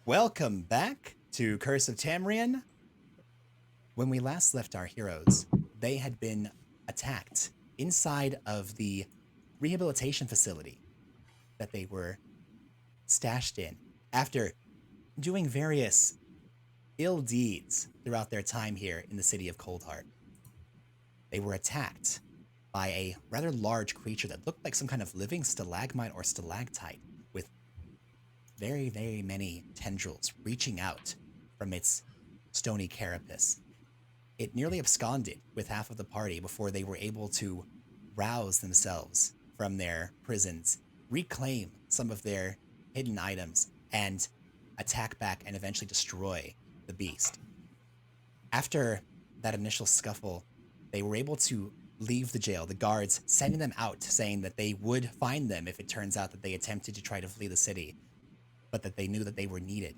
Welcome back to Curse of Tamreon. When we last left our heroes, they had been attacked inside of the rehabilitation facility that they were stashed in after doing various ill deeds throughout their time here in the city of Coldheart. They were attacked by a rather large creature that looked like some kind of living stalagmite or stalactite with very, very many tendrils reaching out from its stony carapace. It nearly absconded with half of the party before they were able to rouse themselves from their prisons, reclaim some of their hidden items, and attack back and eventually destroy the beast. After that initial scuffle, they were able to leave the jail, the guards sending them out, saying that they would find them if it turns out that they attempted to try to flee the city, but that they knew that they were needed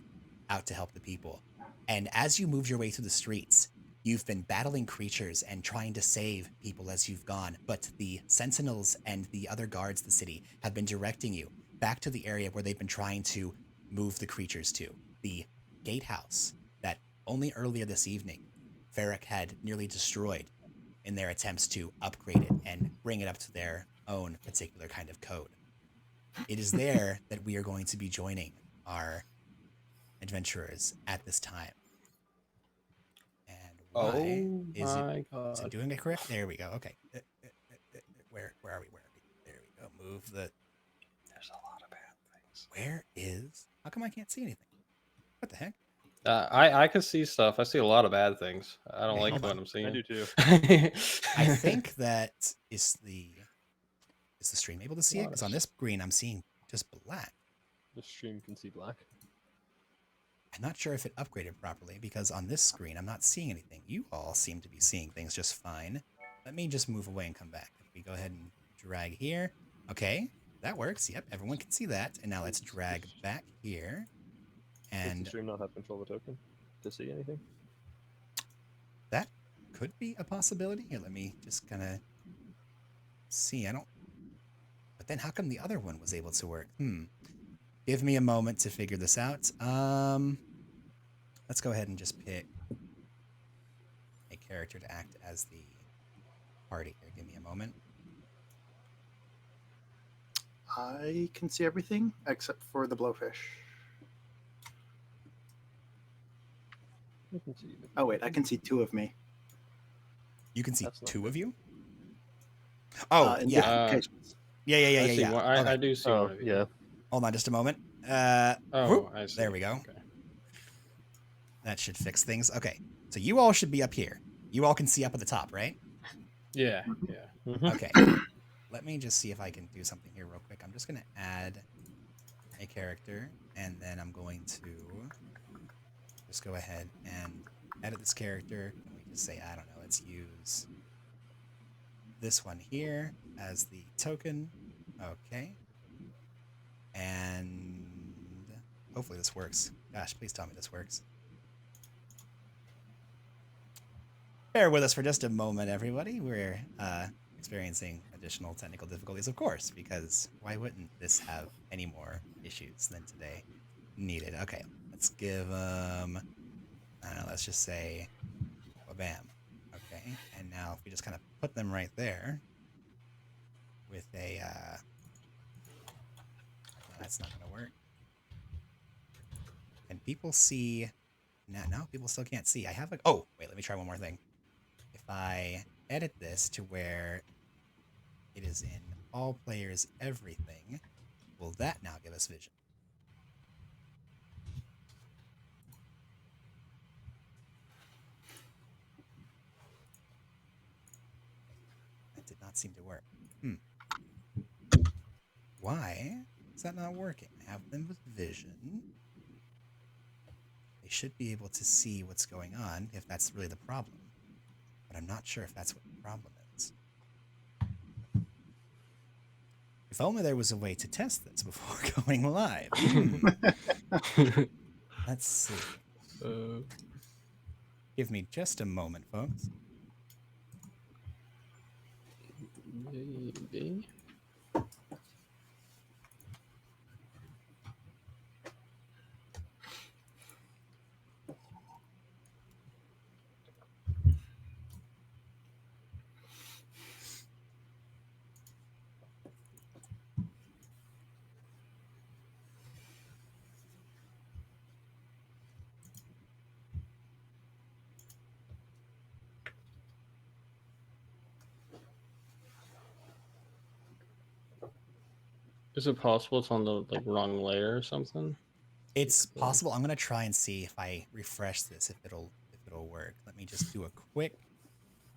out to help the people. And as you moved your way through the streets, you've been battling creatures and trying to save people as you've gone, but the sentinels and the other guards of the city have been directing you back to the area where they've been trying to move the creatures to, the gatehouse that only earlier this evening Varric had nearly destroyed in their attempts to upgrade it and bring it up to their own particular kind of code. It is there that we are going to be joining our adventurers at this time. And why is it doing it correct? There we go. Okay. Where are we? There we go. Move the... There's a lot of bad things. Where is... How come I can't see anything? What the heck? I can see stuff. I see a lot of bad things. I don't like what I'm seeing. I do too. I think that is the stream able to see it? Because on this screen, I'm seeing just black. The stream can see black. I'm not sure if it upgraded properly because on this screen, I'm not seeing anything. You all seem to be seeing things just fine. Let me just move away and come back. If we go ahead and drag here. Okay, that works. Yep, everyone can see that. And now let's drag back here. And does the stream not have control of the token to see anything? That could be a possibility. Here, let me just kind of see. I don't... But then how come the other one was able to work? Give me a moment to figure this out. Let's go ahead and just pick a character to act as the party here. Give me a moment. I can see everything except for the blowfish. I can see. Oh wait, I can see two of me. You can see That's not two good. of you? Oh, in yeah. different locations. Yeah. I do see one of you. Yeah. Hold on just a moment. I see. There we go. Okay. That should fix things. Okay, so you all should be up here. You all can see up at the top, right? Yeah. Okay. Let me just see if I can do something here real quick. I'm just going to add a character, and then I'm going to just go ahead and edit this character. And we just say, I don't know, let's use this one here as the token. Okay. And hopefully this works. Gosh, please tell me this works. Bear with us for just a moment, everybody. We're experiencing additional technical difficulties, of course, because why wouldn't this have any more issues than today needed? Okay, let's give them, I don't know, let's just say, bam. Okay, and now if we just kind of put them right there with a, that's not going to work. Can people see? No, people still can't see. I have a... Oh, wait, let me try one more thing. If I edit this to where it is in all players everything, will that now give us vision? That did not seem to work. Why is that not working? I have them with vision. They should be able to see what's going on if that's really the problem. But I'm not sure if that's what the problem is. If only there was a way to test this before going live. Let's see. Give me just a moment, folks. Maybe. Is it possible it's on the like wrong layer or something? It's possible. I'm gonna try and see if I refresh this, if it'll work. Let me just do a quick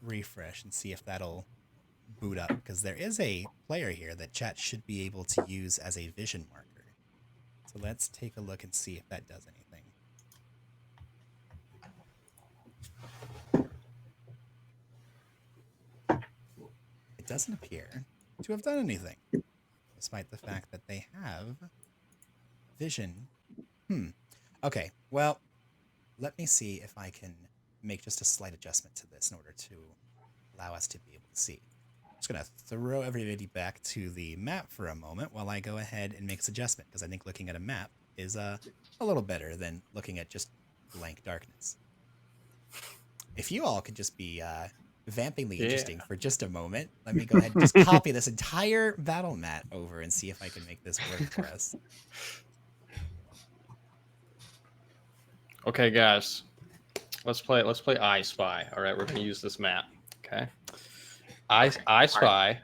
refresh and see if that'll boot up, because there is a player here that chat should be able to use as a vision marker. So let's take a look and see if that does anything. It doesn't appear to have done anything, despite the fact that they have vision. Okay, well, let me see if I can make just a slight adjustment to this in order to allow us to be able to see. I'm just going to throw everybody back to the map for a moment while I go ahead and make this adjustment, because I think looking at a map is a little better than looking at just blank darkness. If you all could just be vampingly interesting for just a moment, let me go ahead and just copy this entire battle mat over and see if I can make this work for us. Okay, guys, let's play I Spy. All right, we're gonna use this map. Okay, I spy.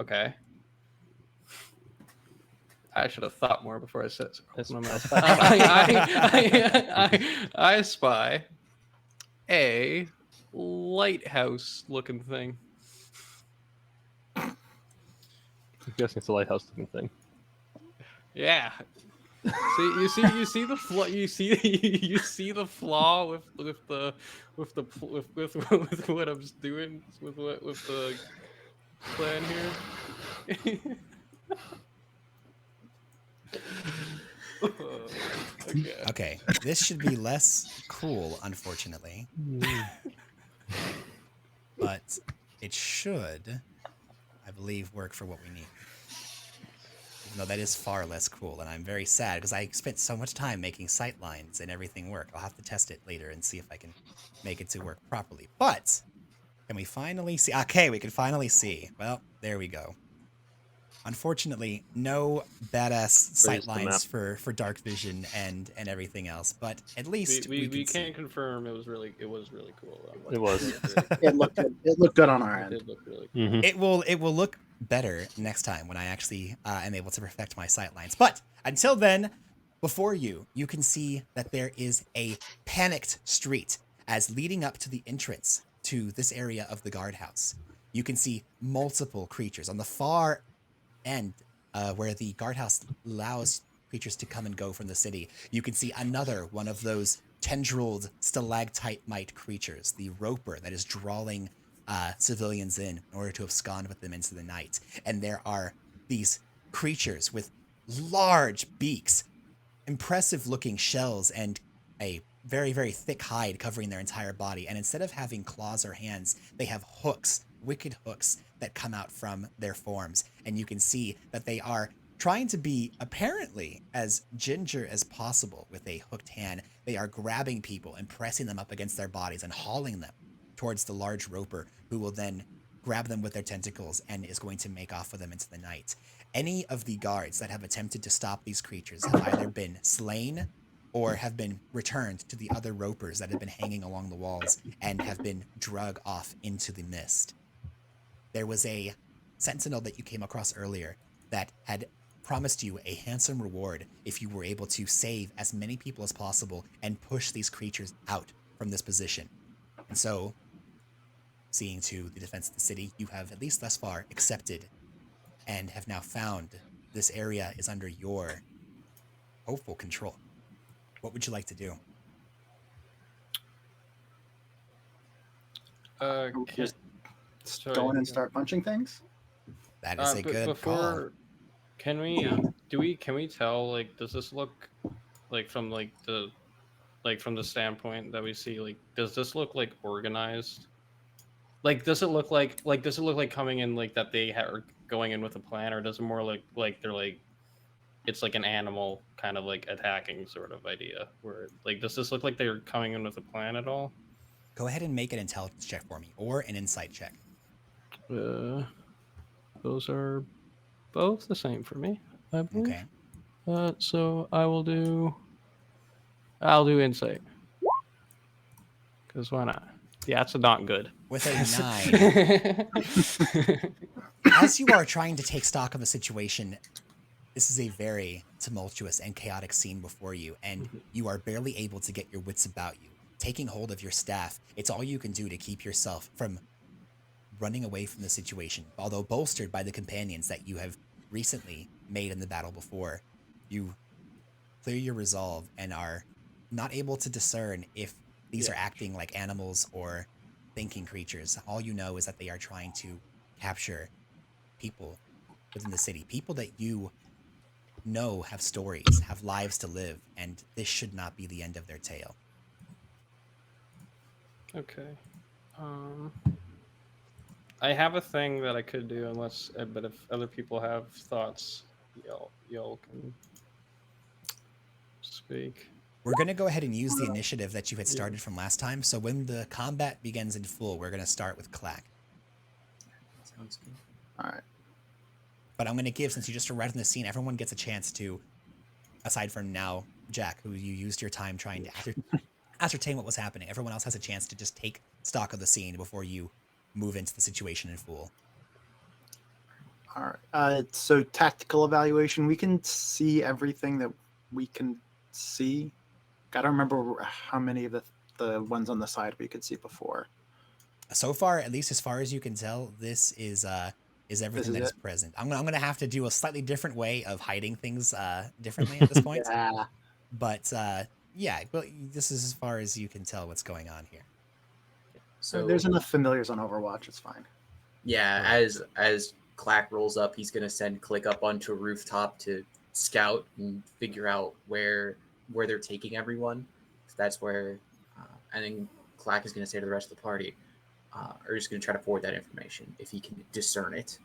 Okay, I should have thought more before I said. I spy a lighthouse-looking thing. I'm guessing it's a lighthouse-looking thing. Yeah. You see the flaw. You see the flaw with what I'm doing with the plan here. Okay, this should be less cool, unfortunately, but it should, I believe, work for what we need. Even though that is far less cool, and I'm very sad because I spent so much time making sight lines and everything work. I'll have to test it later and see if I can make it to work properly. But can we finally see? Okay, we can finally see. Well, there we go. Unfortunately, no badass sight lines for dark vision and everything else, but at least we can't confirm it was really cool. It was. It looked good on our end. It looked really cool. Mm-hmm. It will look better next time when I actually am able to perfect my sight lines. But until then, before you can see that there is a panicked street as leading up to the entrance to this area of the guardhouse. You can see multiple creatures on the far end where the guardhouse allows creatures to come and go from the city. You can see another one of those tendrilled stalactite-mite creatures, the roper that is drawing civilians in order to abscond with them into the night. And there are these creatures with large beaks, impressive-looking shells, and a very, very thick hide covering their entire body. And instead of having claws or hands, they have hooks, wicked hooks, that come out from their forms. And you can see that they are trying to be apparently as ginger as possible with a hooked hand. They are grabbing people and pressing them up against their bodies and hauling them towards the large roper, who will then grab them with their tentacles and is going to make off with them into the night. Any of the guards that have attempted to stop these creatures have either been slain or have been returned to the other ropers that have been hanging along the walls and have been drug off into the mist. There was a sentinel that you came across earlier that had promised you a handsome reward if you were able to save as many people as possible and push these creatures out from this position. And so, seeing to the defense of the city, you have, at least thus far, accepted and have now found this area is under your hopeful control. What would you like to do? Just go in and start punching things? That is a good call. Can we tell, like, does this look like from the standpoint that we see, like, does this look like organized? Like, does it look like coming in like that they are going in with a plan, or does it more like they're like it's like an animal kind of like attacking sort of idea? Where, like, does this look like they're coming in with a plan at all? Go ahead and make an intelligence check for me, or an insight check. Those are both the same for me, I believe. Okay. So I'll do insight. Because why not? Yeah, it's not good. With a 9. As you are trying to take stock of the situation, this is a very tumultuous and chaotic scene before you, and you are barely able to get your wits about you. Taking hold of your staff, it's all you can do to keep yourself from running away from the situation. Although bolstered by the companions that you have recently made in the battle before, you clear your resolve and are not able to discern if these are acting like animals or thinking creatures. All you know is that they are trying to capture people within the city, people that you know have stories, have lives to live, and this should not be the end of their tale. Okay. I have a thing that I could do, but if other people have thoughts, y'all can speak. We're going to go ahead and use the initiative that you had started from last time. So when the combat begins in full, we're going to start with Clack. Sounds good. All right. But I'm going to give, since you just arrived in the scene, everyone gets a chance to, aside from now, Jack, who you used your time trying to ascertain what was happening. Everyone else has a chance to just take stock of the scene before you move into the situation in full. All right. So tactical evaluation, we can see everything that we can see. Gotta remember how many of the ones on the side we could see before. So far, at least as far as you can tell, this is everything that is present. I'm gonna have to do a slightly different way of hiding things differently at this point. Yeah. But yeah, well, this is as far as you can tell what's going on here. So there's enough familiars on Overwatch. It's fine. Yeah, as Clack rolls up, he's gonna send Click up onto a rooftop to scout and figure out where they're taking everyone. So that's where, and then Clack is gonna say to the rest of the party, or just gonna try to forward that information if he can discern it.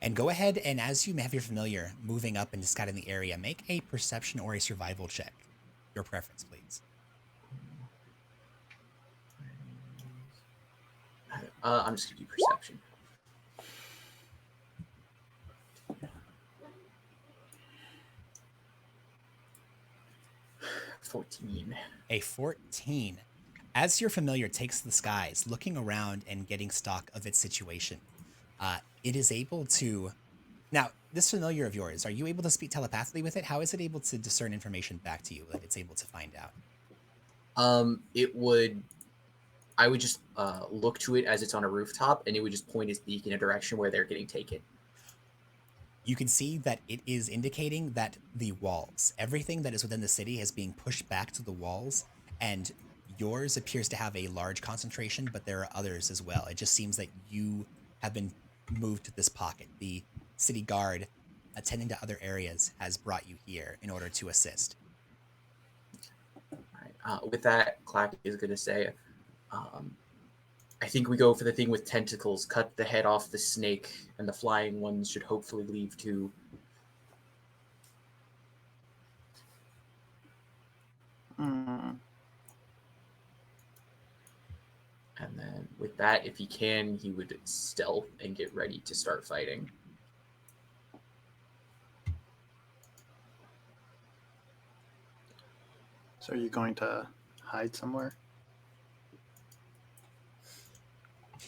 And go ahead and, as you have your familiar moving up and scouting the area, make a perception or a survival check. Your preference, please. I'm just gonna do perception. A 14. As your familiar takes the skies, looking around and getting stock of its situation, it is able to... Now, this familiar of yours, are you able to speak telepathically with it? How is it able to discern information back to you that it's able to find out? I would just look to it as it's on a rooftop, and it would just point its beak in a direction where they're getting taken. You can see that it is indicating that the walls, everything that is within the city is being pushed back to the walls, and yours appears to have a large concentration, but there are others as well. It just seems that you have been moved to this pocket. The city guard attending to other areas has brought you here in order to assist. All right. With that, Clack is going to say, I think we go for the thing with tentacles. Cut the head off the snake, and the flying ones should hopefully leave too. Mm. And then with that, if he can, he would stealth and get ready to start fighting. So are you going to hide somewhere?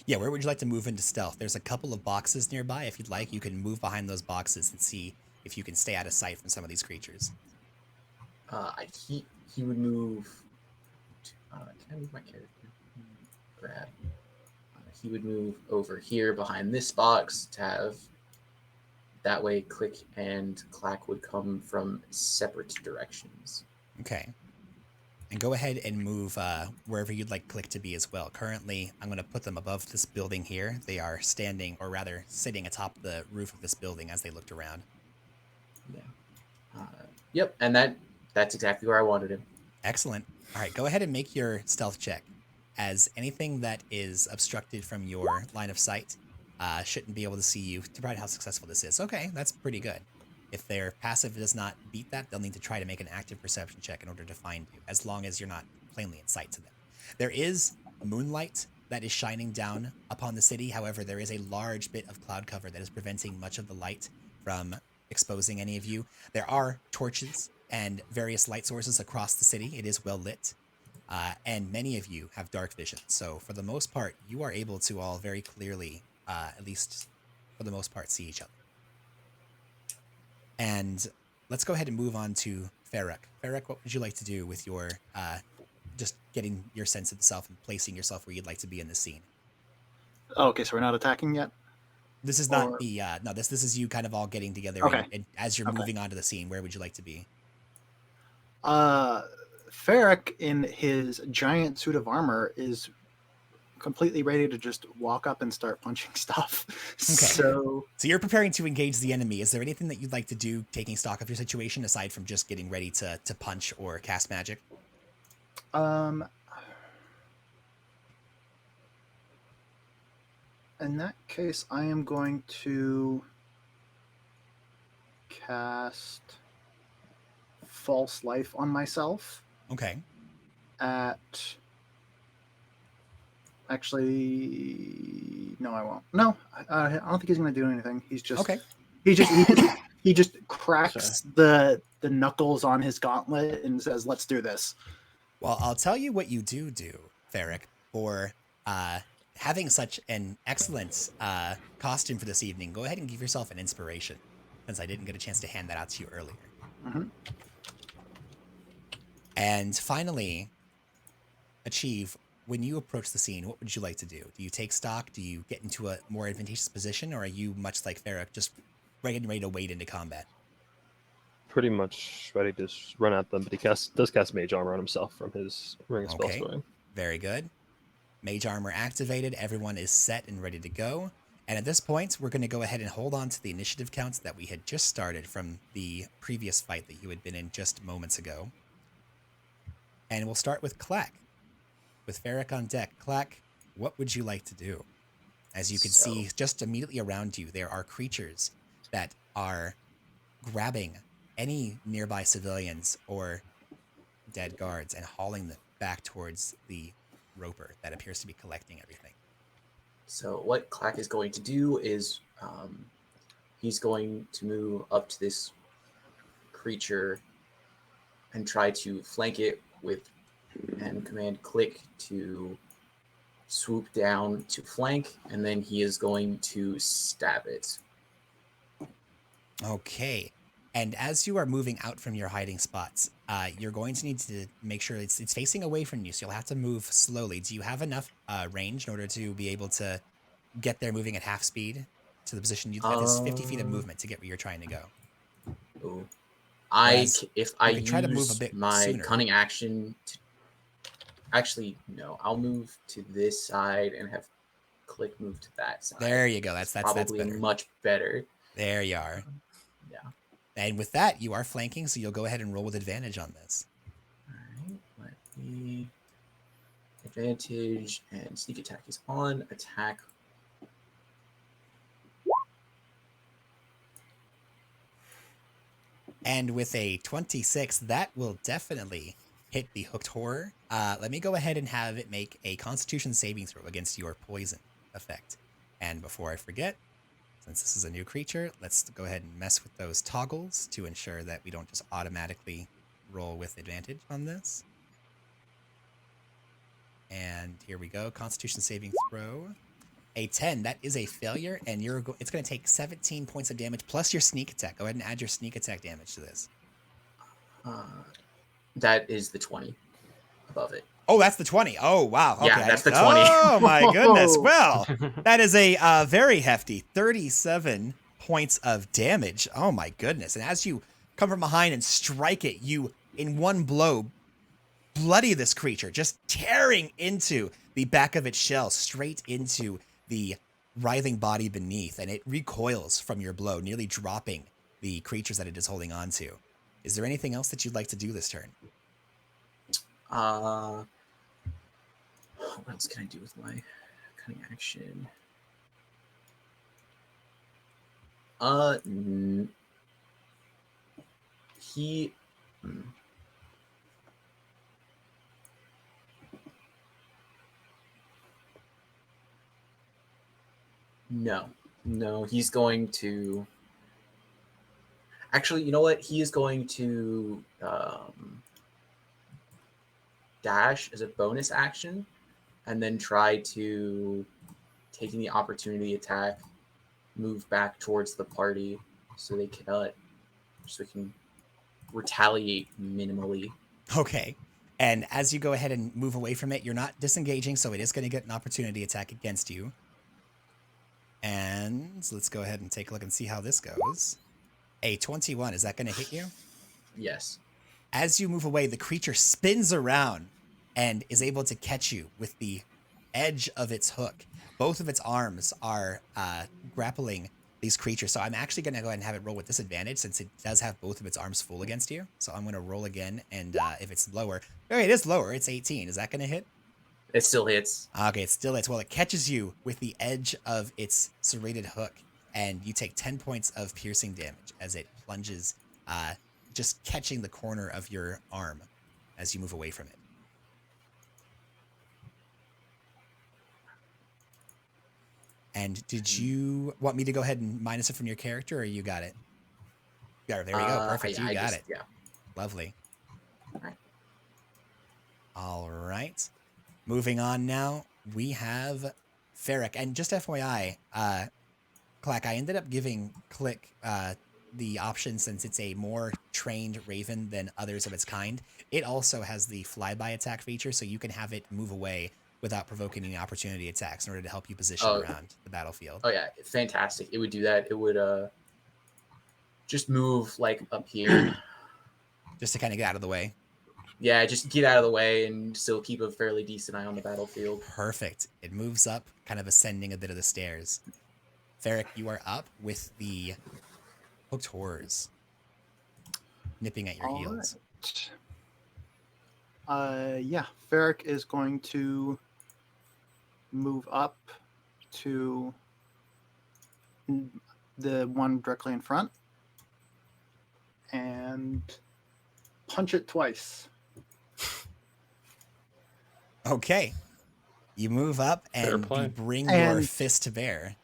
Yeah, where would you like to move into stealth? There's a couple of boxes nearby. If you'd like, you can move behind those boxes and see if you can stay out of sight from some of these creatures. He would move. Can I move my character? Grab. He would move over here behind this box to have. That way, Click and Clack would come from separate directions. Okay. And go ahead and move wherever you'd like Click to be as well. Currently, I'm going to put them above this building here. They are standing, or rather sitting atop the roof of this building as they looked around. Yeah. Yep, and that's exactly where I wanted him. Excellent. All right, go ahead and make your stealth check, as anything that is obstructed from your line of sight shouldn't be able to see you, to provide how successful this is. Okay, that's pretty good. If their passive does not beat that, they'll need to try to make an active perception check in order to find you, as long as you're not plainly in sight to them. There is moonlight that is shining down upon the city. However, there is a large bit of cloud cover that is preventing much of the light from exposing any of you. There are torches and various light sources across the city. It is well lit. and many of you have dark vision. So for the most part, you are able to all very clearly, at least for the most part, see each other. And let's go ahead and move on to Ferric. Ferric, what would you like to do with your just getting your sense of the self and placing yourself where you'd like to be in the scene? Oh, okay, so we're not attacking yet? This is not the no. This is you kind of all getting together. Okay. And as you're Okay. moving onto the scene, where would you like to be? Ferric, in his giant suit of armor, is completely ready to just walk up and start punching stuff. So you're preparing to engage the enemy. Is there anything that you'd like to do, taking stock of your situation, aside from just getting ready to punch or cast magic? In that case, I am going to cast False Life on myself. Okay. Actually, no, I won't. No, I don't think he's going to do anything. He's just okay. He just cracks the knuckles on his gauntlet and says, "Let's do this." Well, I'll tell you what you do, Ferric, for having such an excellent costume for this evening. Go ahead and give yourself an inspiration, since I didn't get a chance to hand that out to you earlier. Mm-hmm. And finally, Achieve, when you approach the scene, what would you like to do? Do you take stock? Do you get into a more advantageous position? Or are you, much like Ferric, just ready to wade into combat? Pretty much ready to just run at them, but he does cast Mage Armor on himself from his Ring of Spell Storing. Very good. Mage Armor activated. Everyone is set and ready to go. And at this point, we're going to go ahead and hold on to the initiative counts that we had just started from the previous fight that you had been in just moments ago. And we'll start with Clack. With Ferric on deck. Clack, what would you like to do? As you can see, just immediately around you, there are creatures that are grabbing any nearby civilians or dead guards and hauling them back towards the roper that appears to be collecting everything. So what Clack is going to do is he's going to move up to this creature and try to flank it and command click to swoop down to flank, and then he is going to stab it. Okay. And as you are moving out from your hiding spots, you're going to need to make sure it's facing away from you, so you'll have to move slowly. Do you have enough range in order to be able to get there moving at half speed to the position you have? This 50 feet of movement to get where you're trying to go. Ooh. If I use try to move a bit my sooner. cunning action to... Actually, no. I'll move to this side and have click move to that side. There you go. That's probably better. Much better. There you are. Yeah. And with that, you are flanking, so you'll go ahead and roll with advantage on this. All right. Let me... Advantage and sneak attack is on. Attack. And with a 26, that will definitely hit the hooked horror. Let me go ahead and have it make a Constitution saving throw against your poison effect. And before I forget, since this is a new creature, let's go ahead and mess with those toggles to ensure that we don't just automatically roll with advantage on this. And here we go, Constitution saving throw. A 10, that is a failure, and it's going to take 17 points of damage plus your sneak attack. Go ahead and add your sneak attack damage to this. That is the 20 above it. Oh, that's the 20. Oh, wow. Okay. Yeah, that's the 20. Oh, my goodness. Well, that is a very hefty 37 points of damage. Oh, my goodness. And as you come from behind and strike it, you, in one blow, bloody this creature, just tearing into the back of its shell, straight into the writhing body beneath, and it recoils from your blow, nearly dropping the creatures that it is holding on to. Is there anything else that you'd like to do this turn? What else can I do with my cunning action? No, he's going to... Actually, you know what? He is going to dash as a bonus action, and then try to, taking the opportunity attack, move back towards the party so they can retaliate minimally. Okay. And as you go ahead and move away from it, you're not disengaging, so it is going to get an opportunity attack against you. And let's go ahead and take a look and see how this goes. A 21, is that going to hit you? Yes. As you move away, the creature spins around and is able to catch you with the edge of its hook. Both of its arms are grappling these creatures. So I'm actually going to go ahead and have it roll with disadvantage since it does have both of its arms full against you. So I'm going to roll again. And if it's lower, it is lower. It's 18. Is that going to hit? It still hits. Okay, it still hits. Well, it catches you with the edge of its serrated hook, and you take 10 points of piercing damage as it plunges, just catching the corner of your arm as you move away from it. And did you want me to go ahead and minus it from your character, or you got it? Yeah, there we go. Perfect. You got it. Yeah. Lovely. Alright. All right. Moving on now, we have Ferric. And just FYI, Clack, I ended up giving Click the option since it's a more trained raven than others of its kind. It also has the flyby attack feature, so you can have it move away without provoking any opportunity attacks in order to help you position around the battlefield. Oh yeah, fantastic. It would do that. It would just move like up here. Just to kind of get out of the way. Yeah, just get out of the way and still keep a fairly decent eye on the battlefield. Perfect. It moves up, kind of ascending a bit of the stairs. Ferric, you are up with the hooked horrors nipping at your heels. Yeah, Ferric is going to move up to the one directly in front and punch it twice. Okay. You move up Fair and play. you bring your And- fist to bear.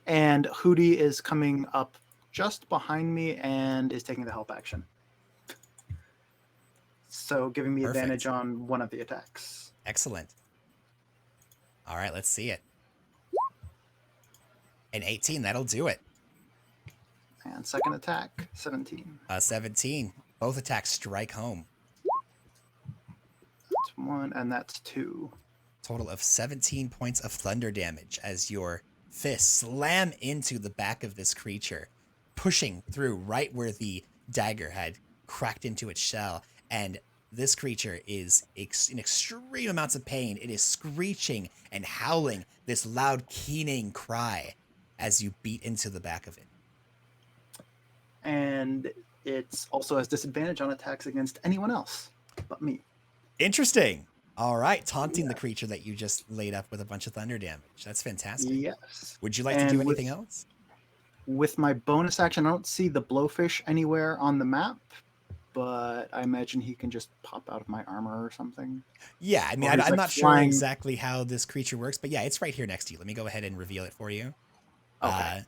And Hootie is coming up just behind me and is taking the help action. So giving me Perfect. advantage on one of the attacks. Excellent. All right, let's see it. An 18, that'll do it. And second attack, 17. 17. Both attacks strike home. That's 1, and that's 2. Total of 17 points of thunder damage as your fists slam into the back of this creature, pushing through right where the dagger had cracked into its shell. And this creature is in extreme amounts of pain. It is screeching and howling this loud, keening cry as you beat into the back of it. And it also has disadvantage on attacks against anyone else but me. Interesting. All right, taunting the creature that you just laid up with a bunch of thunder damage. That's fantastic. Yes. Would you like to And do with- anything else? With my bonus action, I don't see the blowfish anywhere on the map, but I imagine he can just pop out of my armor or something. Yeah, I mean, Or he's, I'm like, not sure flying- exactly how this creature works, but yeah, it's right here next to you. Let me go ahead and reveal it for you. Okay.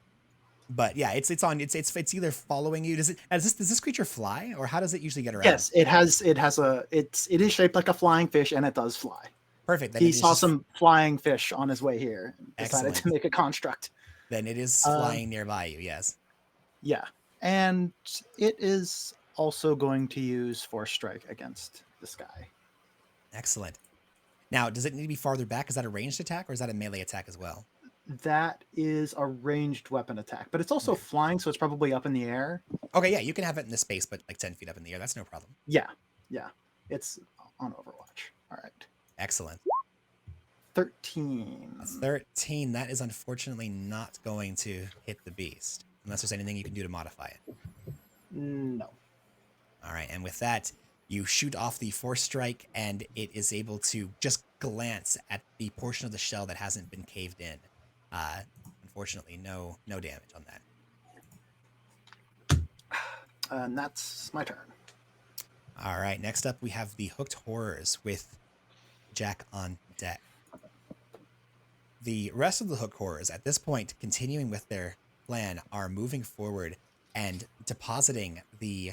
But yeah, it's either following you. Does this creature fly, or how does it usually get around? Yes, it is shaped like a flying fish and it does fly. Perfect. Then He it is saw just- some flying fish on his way here and decided to Excellent. make a construct. Then it is flying nearby you. Yes. Yeah. And it is also going to use Force Strike against this guy. Excellent. Now, does it need to be farther back? Is that a ranged attack, or is that a melee attack as well? That is a ranged weapon attack, but it's also flying, so it's probably up in the air. Okay, yeah, you can have it in the space, but like 10 feet up in the air. That's no problem. Yeah. It's on Overwatch. All right. Excellent. 13. 13. That is unfortunately not going to hit the beast, unless there's anything you can do to modify it. No. All right, and with that, you shoot off the force strike, and it is able to just glance at the portion of the shell that hasn't been caved in. Unfortunately, no damage on that. And that's my turn. All right, next up we have the hooked horrors with Jack on deck. The rest of the hooked horrors at this point, continuing with their plan, are moving forward and depositing the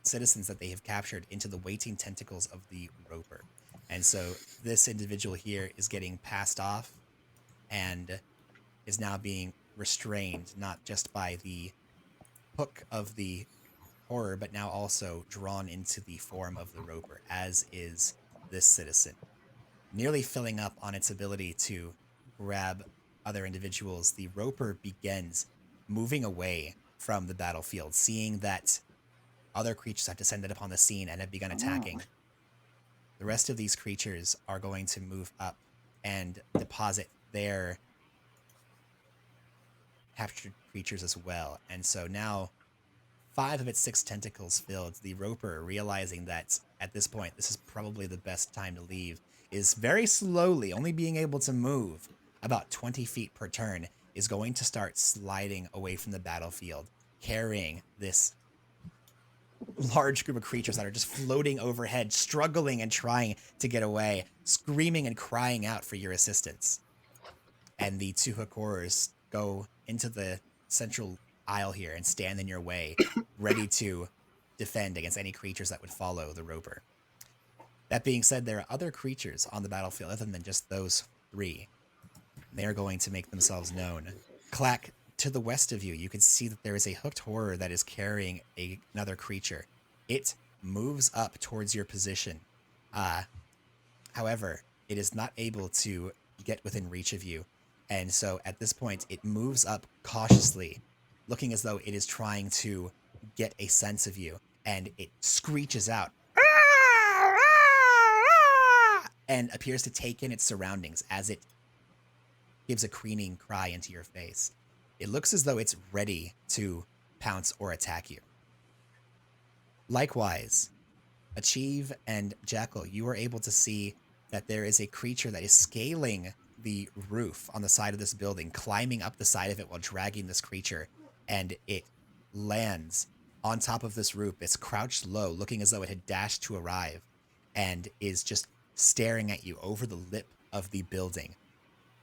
citizens that they have captured into the waiting tentacles of the roper. And so this individual here is getting passed off and is now being restrained, not just by the hook of the horror, but now also drawn into the form of the roper, as is this citizen. Nearly filling up on its ability to grab other individuals, the roper begins moving away from the battlefield, seeing that other creatures have descended upon the scene and have begun attacking. The rest of these creatures are going to move up and deposit their captured creatures as well. And so now 5 of its 6 tentacles filled, the roper, realizing that at this point this is probably the best time to leave, is very slowly, only being able to move about 20 feet per turn, is going to start sliding away from the battlefield, carrying this large group of creatures that are just floating overhead, struggling and trying to get away, screaming and crying out for your assistance. And the 2 hook horrors go into the central aisle here and stand in your way, ready to defend against any creatures that would follow the roper. That being said, there are other creatures on the battlefield other than just those 3. They are going to make themselves known. Clack, to the west of you, you can see that there is a hooked horror that is carrying another creature. It moves up towards your position. However, it is not able to get within reach of you. And so at this point, it moves up cautiously, looking as though it is trying to get a sense of you. And it screeches out and appears to take in its surroundings as it gives a crooning cry into your face. It looks as though it's ready to pounce or attack you. Likewise, Achieve and Jackal, you are able to see that there is a creature that is scaling the roof on the side of this building, climbing up the side of it while dragging this creature, and it lands on top of this roof. It's crouched low, looking as though it had dashed to arrive, and is just staring at you over the lip of the building,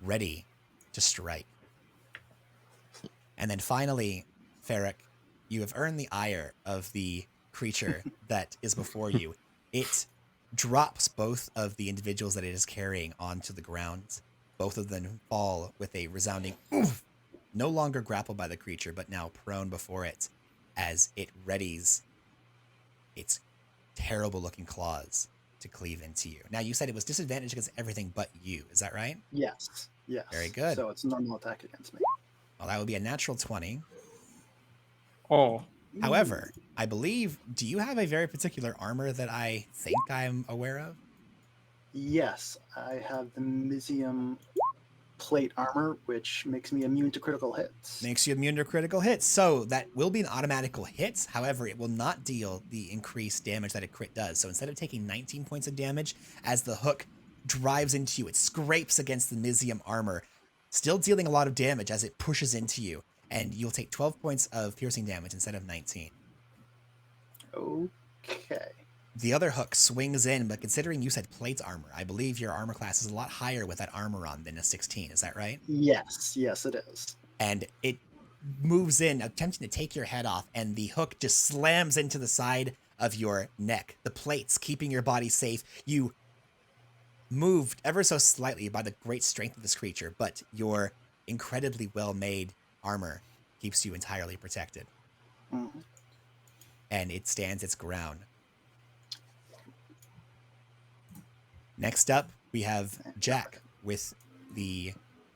ready to strike. And then finally, Ferric, you have earned the ire of the creature that is before you. It drops both of the individuals that it is carrying onto the ground. Both of them fall with a resounding oof, no longer grappled by the creature, but now prone before it as it readies its terrible-looking claws to cleave into you. Now, you said it was disadvantaged against everything but you. Is that right? Yes. Yes. Very good. So it's a normal attack against me. Well, that would be a natural 20. Oh, However, I believe, do you have a very particular armor that I think I'm aware of? Yes, I have the Mizium plate armor, which makes me immune to critical hits. Makes you immune to critical hits. So that will be an automatical hit. However, it will not deal the increased damage that a crit does. So instead of taking 19 points of damage, as the hook drives into you, it scrapes against the Mizium armor, still dealing a lot of damage as it pushes into you. And you'll take 12 points of piercing damage instead of 19. Okay. The other hook swings in, but considering you said plate armor, I believe your armor class is a lot higher with that armor on than a 16. Is that right? Yes, it is. And it moves in, attempting to take your head off, and the hook just slams into the side of your neck. The plates keeping your body safe. You moved ever so slightly by the great strength of this creature, but your incredibly well-made armor keeps you entirely protected. Mm-hmm. And it stands its ground. Next up, we have Jack with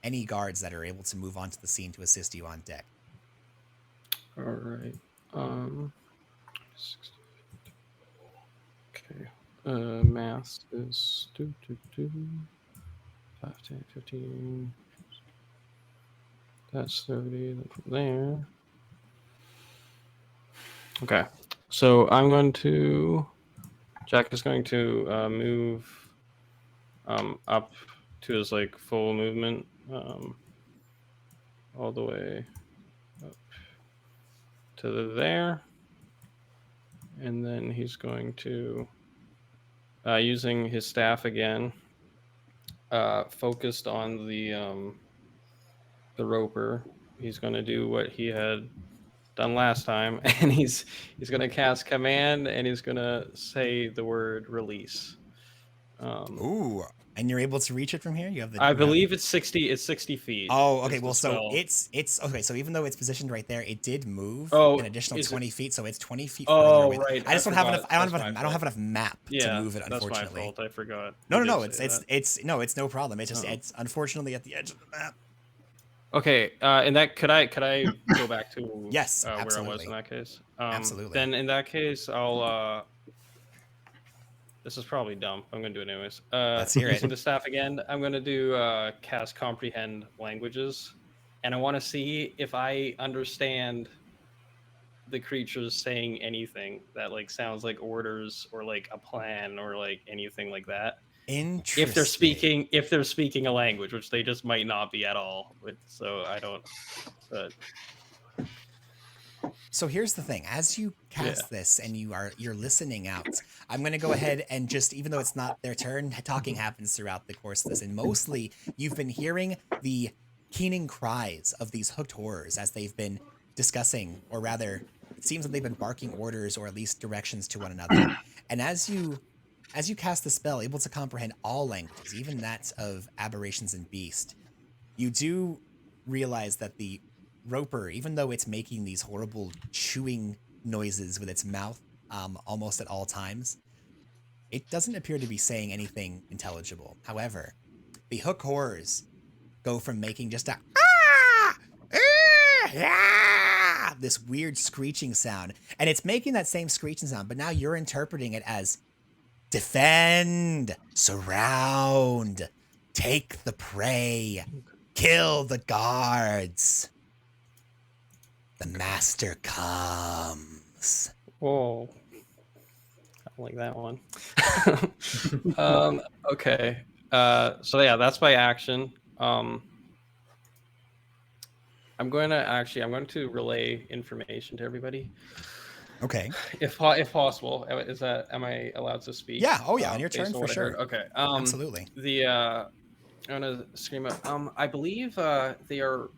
any guards that are able to move onto the scene to assist you on deck. all right. 60. Okay. Math is 5, 10, 15. That's 30 from there. Okay. So Jack is going to move up to his like full movement, all the way up to there, and then he's going to using his staff again, focused on the roper. He's going to do what he had done last time, and he's going to cast command, and he's going to say the word release. Ooh, and you're able to reach it from here. You have the. I believe it's 60. It's 60 feet. Oh, okay. is the Well, so spell. it's okay. So even though it's positioned right there, it did move Oh, an additional is it- 20 feet. So it's 20 feet Oh, further away. right. I just don't have enough. forgot. I don't That's have. my I don't have fault. enough map Yeah, to move it. Unfortunately. that's my fault. I forgot. No, You no, no. did say that. It's no problem. It's just Oh. it's unfortunately at the edge of the map. Okay, and that could I go back to Yes, where I was absolutely. in that case? Absolutely. Then in that case, I'll. This is probably dumb. I'm gonna do it anyways. Let's hear Using it. the staff again, I'm gonna do cast comprehend languages, and I want to see if I understand the creatures saying anything that like sounds like orders or like a plan or like anything like that. Interesting. If they're speaking a language, which they just might not be at all. So I don't. But So here's the thing: as you cast this and you're listening out, I'm going to go ahead and just, even though it's not their turn, talking happens throughout the course of this, and mostly you've been hearing the keening cries of these hooked horrors as they've been discussing, or rather, it seems that they've been barking orders or at least directions to one another. And as you cast the spell, able to comprehend all languages, even that of aberrations and beast, you do realize that the roper, even though it's making these horrible chewing noises with its mouth almost at all times, it doesn't appear to be saying anything intelligible. However, the hook horrors go from making just a this weird screeching sound, and it's making that same screeching sound, but now you're interpreting it as defend, surround, take the prey, kill the guards. The master comes. whoa, I don't like that one. Okay. So yeah, that's my action. I'm going to relay information to everybody, Okay. if possible. Am I allowed to speak? Yeah. Oh yeah. On your based turn on for what I heard? sure. Okay. Absolutely. I'm gonna scream out. I believe they are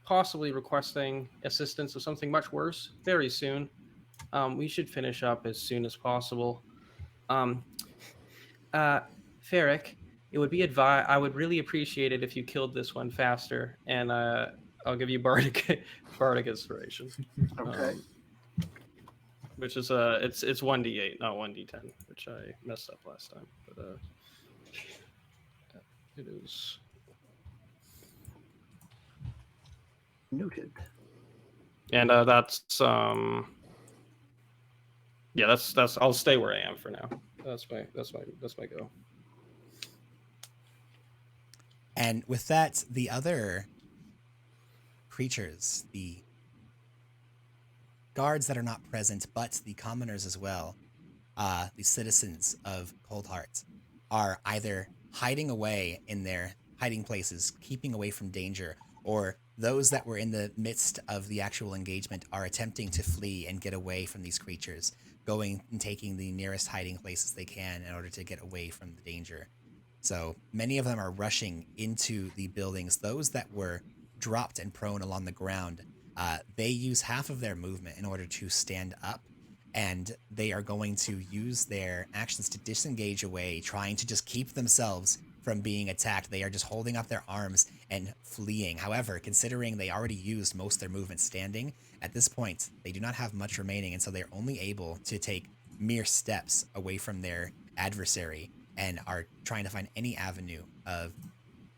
possibly requesting assistance of something much worse very soon. We should finish up as soon as possible. Ferric, it would be I would really appreciate it if you killed this one faster, and I'll give you bardic inspiration. Okay. Which is it's 1d8, not 1d10, which I messed up last time. But it is. Noted. And that's yeah, that's I'll stay where I am for now. That's my go. And with that, the other creatures, the guards that are not present, but the commoners as well, the citizens of Coldheart, are either hiding away in their hiding places, keeping away from danger, or those that were in the midst of the actual engagement are attempting to flee and get away from these creatures, going and taking the nearest hiding places they can in order to get away from the danger. So many of them are rushing into the buildings. Those that were dropped and prone along the ground, they use half of their movement in order to stand up, and they are going to use their actions to disengage away, trying to just keep themselves from being attacked. They are just holding up their arms and fleeing. However, considering they already used most of their movement standing, at this point, they do not have much remaining, and so they're only able to take mere steps away from their adversary and are trying to find any avenue of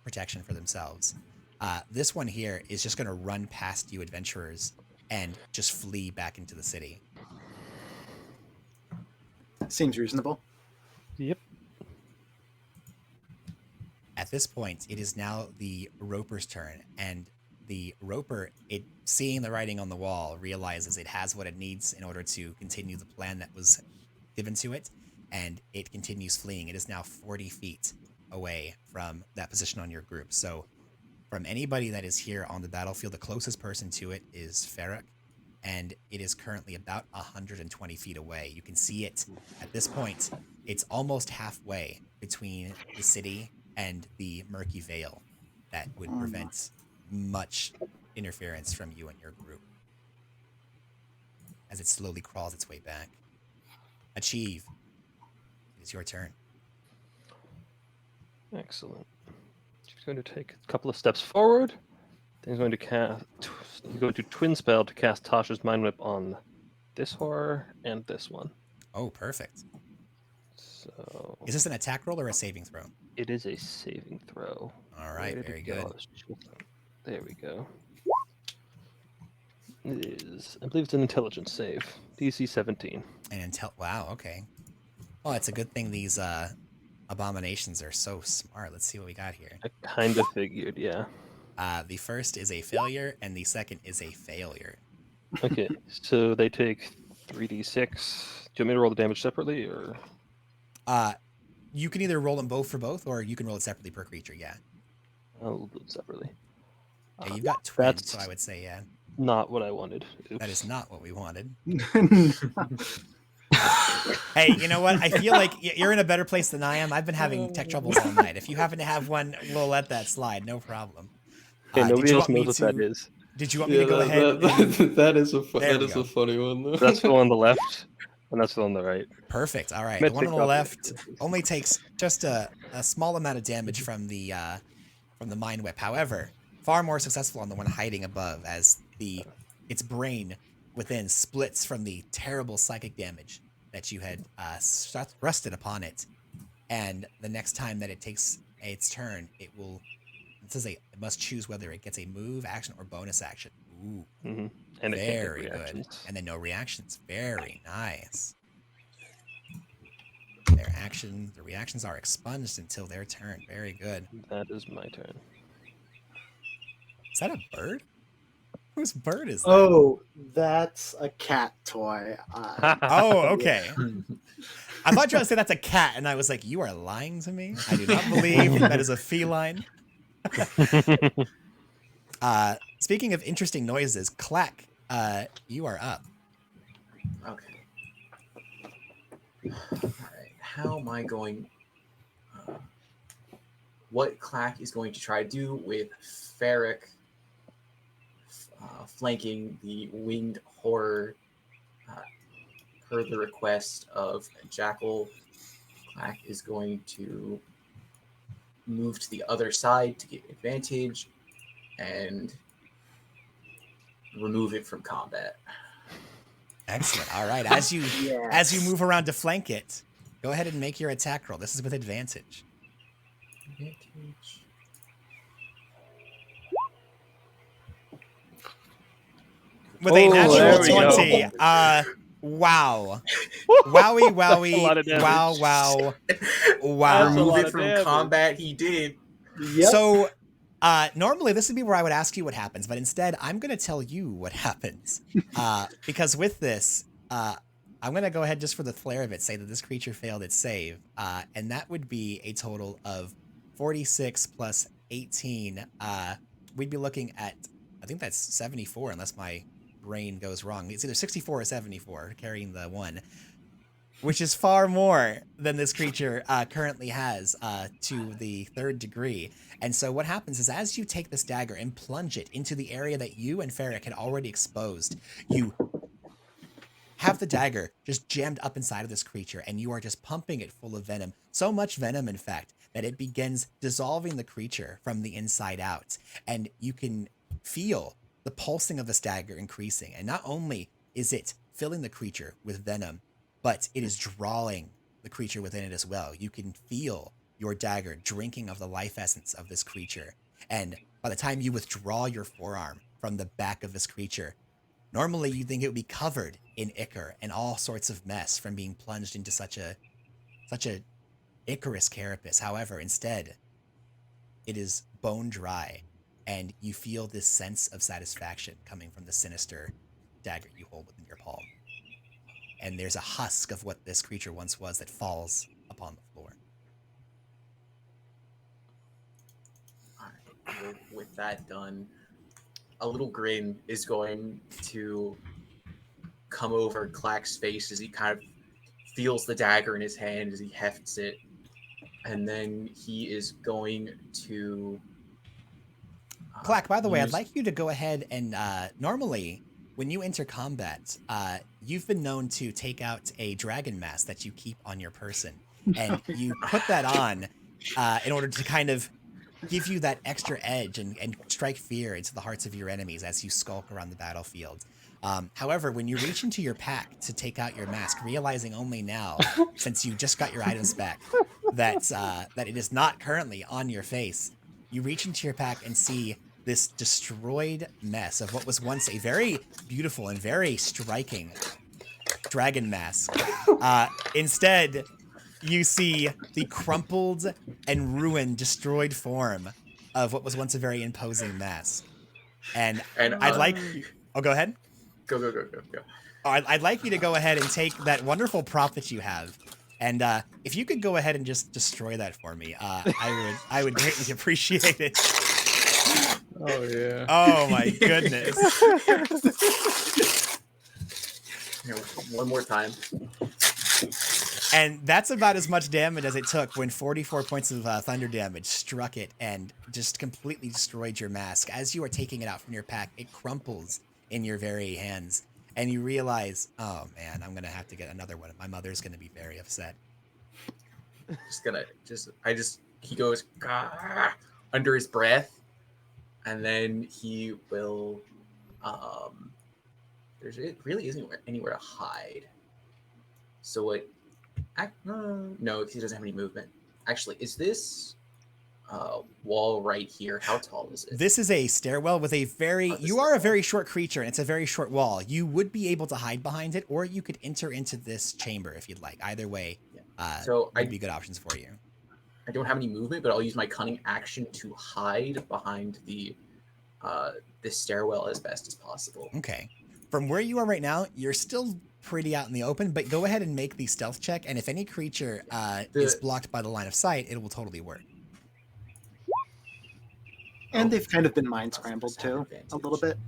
protection for themselves. This one here is just going to run past you adventurers and just flee back into the city. Seems reasonable. Yep. At this point, it is now the roper's turn, and the roper, it seeing the writing on the wall, realizes it has what it needs in order to continue the plan that was given to it, and it continues fleeing. It is now 40 feet away from that position on your group. So from anybody that is here on the battlefield, the closest person to it is Ferric, and it is currently about 120 feet away. You can see it at this point. It's almost halfway between the city and the Murky Veil that would prevent much interference from you and your group as it slowly crawls its way back. Achieve. It is your turn. Excellent. He's going to take a couple of steps forward. Then he's going to cast. He's going to twin spell to cast Tasha's Mind Whip on this horror and this one. Oh, perfect. So Is this an attack roll or a saving throw? it is a saving throw. All right, Where did very it go? good. There we go. It is, I believe it's an intelligence save. DC 17. And wow, okay. Well, it's a good thing these abominations are so smart. Let's see what we got here. I kind of figured, yeah. The first is a failure, and the second is a failure. Okay, so they take 3d6. Do you want me to roll the damage separately, or? You can either roll them both for both, or you can roll it separately per creature. Yeah. I'll do it separately. Yeah, you've got twins, That's so I would say yeah. not what I wanted. That is Oops. not what we wanted. Hey, you know what? I feel like you're in a better place than I am. I've been having tech troubles all night. If you happen to have one, we'll let that slide. No problem. Okay, Did nobody you else want me knows what that to- is. Did you want me to go ahead? and- that is a There that we is go. a funny one though. That's still on the left, and that's still on the right. Perfect. All right. Might The one take on the off left the- only takes just a small amount of damage from the mind whip. However, far more successful on the one hiding above, as its brain within splits from the terrible psychic damage that you had thrusted upon it. And the next time that it takes its turn, it will. It says it must choose whether it gets a move, action, or bonus action. Ooh, Mm-hmm. And it can't take very good. reactions. And then no reactions. Very nice. The reactions are expunged until their turn. Very good. That is my turn. Is that a bird? Whose bird is that? Oh, that's a cat toy. Oh, okay. I thought you were going to say that's a cat, and I was like, you are lying to me? I do not believe that is a feline. Speaking of interesting noises, Clack, you are up. Okay. Alright, how am I going... what Clack is going to try to do with Ferric flanking the winged horror per the request of Jackal. Clack is going to move to the other side to get advantage and remove it from combat. Excellent. All right. As you move around to flank it, go ahead and make your attack roll. This is with advantage. Advantage. With a Oh, natural there we go. 20. Wow. Wowie, That's a lot of wowie. damage. Wow, wow. That's a Wow. lot Remove it of from damage. combat, he did. Yep. So, normally this would be where I would ask you what happens, but instead I'm going to tell you what happens. Because with this, I'm going to go ahead just for the flair of it, say that this creature failed its save. And that would be a total of 46 plus 18. We'd be looking at, I think that's 74 unless my brain goes wrong. It's either 64 or 74, carrying the 1. Which is far more than this creature currently has to the 3rd degree. And so what happens is as you take this dagger and plunge it into the area that you and Ferric had already exposed, you have the dagger just jammed up inside of this creature, and you are just pumping it full of venom. So much venom, in fact, that it begins dissolving the creature from the inside out. And you can feel the pulsing of this dagger increasing. And not only is it filling the creature with venom, but it is drawing the creature within it as well. You can feel your dagger drinking of the life essence of this creature. And by the time you withdraw your forearm from the back of this creature, normally you'd think it would be covered in ichor and all sorts of mess from being plunged into such a ichorous carapace. However, instead, it is bone dry, and you feel this sense of satisfaction coming from the sinister dagger you hold within your palm. And there's a husk of what this creature once was that falls upon the floor. Alright, with that done, a little grin is going to come over Clack's face as he kind of feels the dagger in his hand as he hefts it. And then he is going to... Clack, by the way, I'd use- like you to go ahead and normally when you enter combat, you've been known to take out a dragon mask that you keep on your person, and you put that on, in order to kind of give you that extra edge and strike fear into the hearts of your enemies as you skulk around the battlefield. However, when you reach into your pack to take out your mask, realizing only now, since you just got your items back, that it is not currently on your face, you reach into your pack and see this destroyed mess of what was once a very beautiful and very striking dragon mask. Instead, you see the crumpled and ruined, destroyed form of what was once a very imposing mask. And And I'd like... Oh, go ahead. go. I'd like you to go ahead and take that wonderful prop that you have. And if you could go ahead and just destroy that for me, I would greatly appreciate it. Oh yeah. Oh my goodness. You know, one more time. And that's about as much damage as it took when 44 points of thunder damage struck it and just completely destroyed your mask. As you are taking it out from your pack, it crumples in your very hands. And you realize, oh man, I'm going to have to get another one. My mother's going to be very upset. He goes "Gah," under his breath, and then he will, it really isn't anywhere to hide. So what? No, because he doesn't have any movement. Actually, is this wall right here? How tall is it? This is a stairwell with a very... You are a very short creature, and it's a very short wall. You would be able to hide behind it, or you could enter into this chamber if you'd like. Either way, would be good options for you. I don't have any movement, but I'll use my cunning action to hide behind the stairwell as best as possible. Okay. From where you are right now, you're still pretty out in the open, but go ahead and make the stealth check, and if any creature is blocked by the line of sight, it will totally work. And they've kind of been mind scrambled too, a little bit.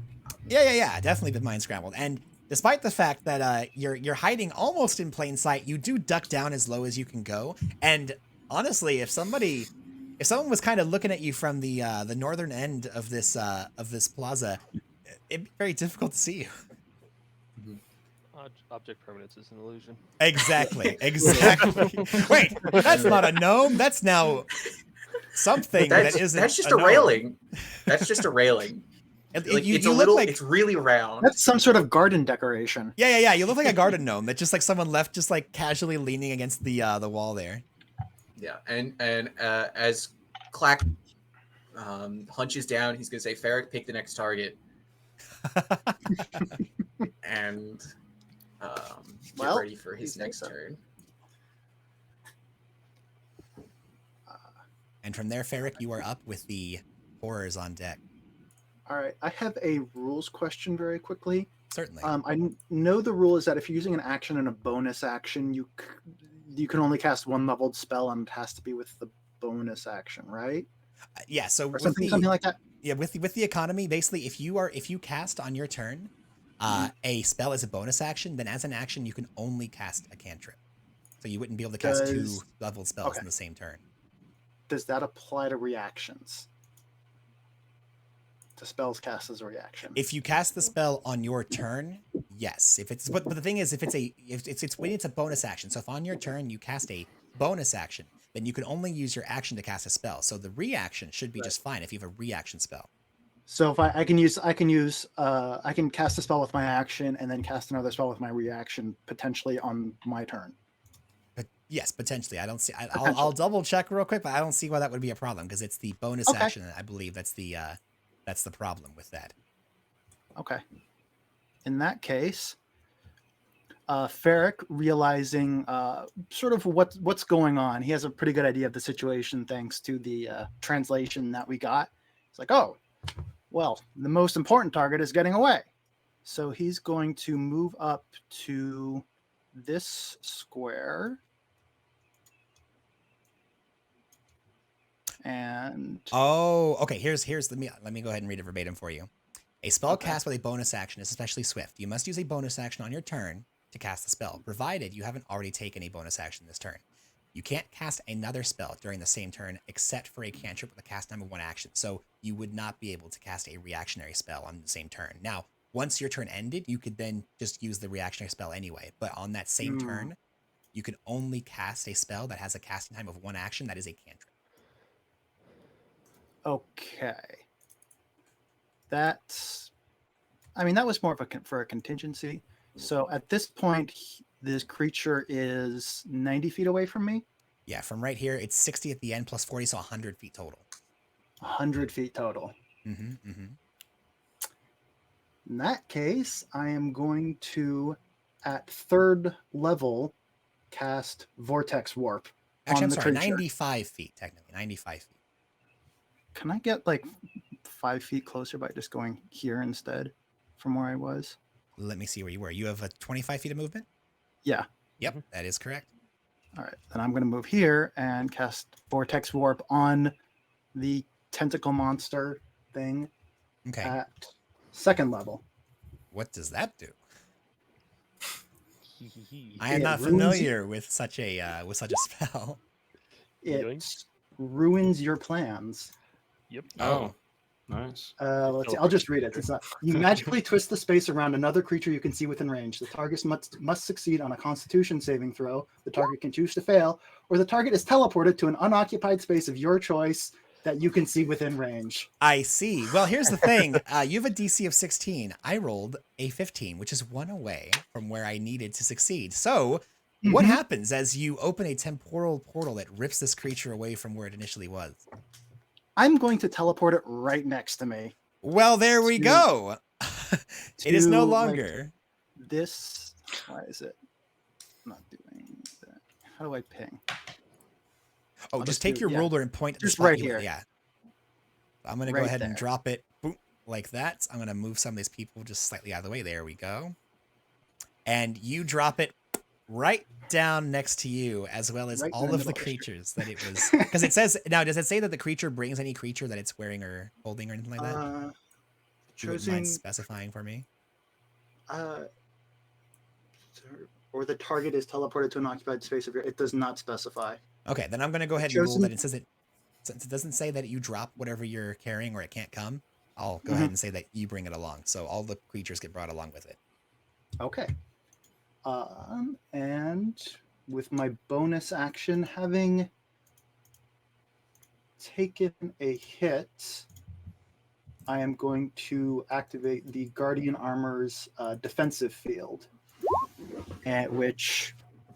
Yeah, definitely been mind scrambled. And despite the fact that you're hiding almost in plain sight, you do duck down as low as you can go. And honestly, if someone was kind of looking at you from the northern end of this plaza, it'd be very difficult to see you. Object permanence is an illusion. Exactly. Wait, that's not a gnome. That's now something that isn't. That's just a railing. That's just a railing. It's really round. That's some sort of garden decoration. Yeah. You look like a garden gnome that just like someone left just like casually leaning against the wall there. Yeah, and as Clack hunches down, he's gonna say, "Ferric, pick the next target." And get ready for his next turn. And from there, Ferric, you are up with the horrors on deck. All right, I have a rules question very quickly. Certainly. I know the rule is that if you're using an action and a bonus action, you can only cast one leveled spell, and it has to be with the bonus action, right? Yeah. So or something like that. Yeah, with the economy, basically, if you cast on your turn, a spell as a bonus action, then as an action you can only cast a cantrip. So you wouldn't be able to cast two leveled spells in the same turn. Does that apply to reactions? To spells cast as a reaction? If you cast the spell on your turn, yes. If it's but the thing is, it's when it's a bonus action. So if on your turn you cast a bonus action, then you can only use your action to cast a spell. So the reaction should be just fine if you have a reaction spell. So if I can cast a spell with my action and then cast another spell with my reaction potentially on my turn. But yes, potentially. I don't see. I'll double check real quick, but I don't see why that would be a problem because it's the bonus action. I believe that's the problem with that. Okay. In that case, Ferric, realizing sort of what's going on, he has a pretty good idea of the situation thanks to the translation that we got. It's like, oh, well, the most important target is getting away. So he's going to move up to this square. And okay. Here's let me go ahead and read it verbatim for you. A spell cast with a bonus action is especially swift. You must use a bonus action on your turn to cast the spell, provided you haven't already taken a bonus action this turn. You can't cast another spell during the same turn except for a cantrip with a cast time of one action. So you would not be able to cast a reactionary spell on the same turn. Now, once your turn ended, you could then just use the reactionary spell anyway. But on that same turn, you can only cast a spell that has a casting time of one action that is a cantrip. Okay. That's. I mean, that was more of for a contingency. So at this point, this creature is 90 feet away from me. Yeah, from right here, it's 60 at the end plus 40, so 100 feet total. 100 feet total. Mm-hmm, mm-hmm. In that case, I am going to, at 3rd level, cast Vortex Warp Actually, on I'm the sorry, creature. 95 feet, technically. 95 feet. Can I get like 5 feet closer by just going here instead from where I was? Let me see where you were. You have a 25 feet of movement? Yeah. Yep, that is correct. All right. Then I'm going to move here and cast Vortex Warp on the tentacle monster thing Okay. at 2nd level. What does that do? Yoink. I am It not ruins familiar with such a spell. It ruins your plans. Yep. Oh, nice. Let's see. I'll just read it. It's not, you magically twist the space around another creature you can see within range. The target must succeed on a Constitution saving throw. The target can choose to fail, or the target is teleported to an unoccupied space of your choice that you can see within range. I see. Well, here's the thing. You have a DC of 16. I rolled a 15, which is 1 away from where I needed to succeed. So what happens as you open a temporal portal that rips this creature away from where it initially was? I'm going to teleport it right next to me. Well, there we go. It is no longer. Like this. Why is it not doing that? How do I ping? Oh, I'll just take your ruler and point at the just spot right you- here. Yeah. I'm going to Right go ahead there. and drop it boom, like that. I'm going to move some of these people just slightly out of the way. There we go. And you drop it right down next to you, as well as Right all there in of the the middle. creatures that it was. Because it says, now, does it say that the creature brings any creature that it's wearing or holding or anything like that? You wouldn't mind Choosing specifying for me? or the target is teleported to an occupied space of your. It does not specify. Okay, then I'm going to go ahead and rule that it says it. Since it doesn't say that you drop whatever you're carrying or it can't come, I'll go ahead and say that you bring it along. So all the creatures get brought along with it. Okay. And with my bonus action, having taken a hit, I am going to activate the Guardian Armor's defensive field, which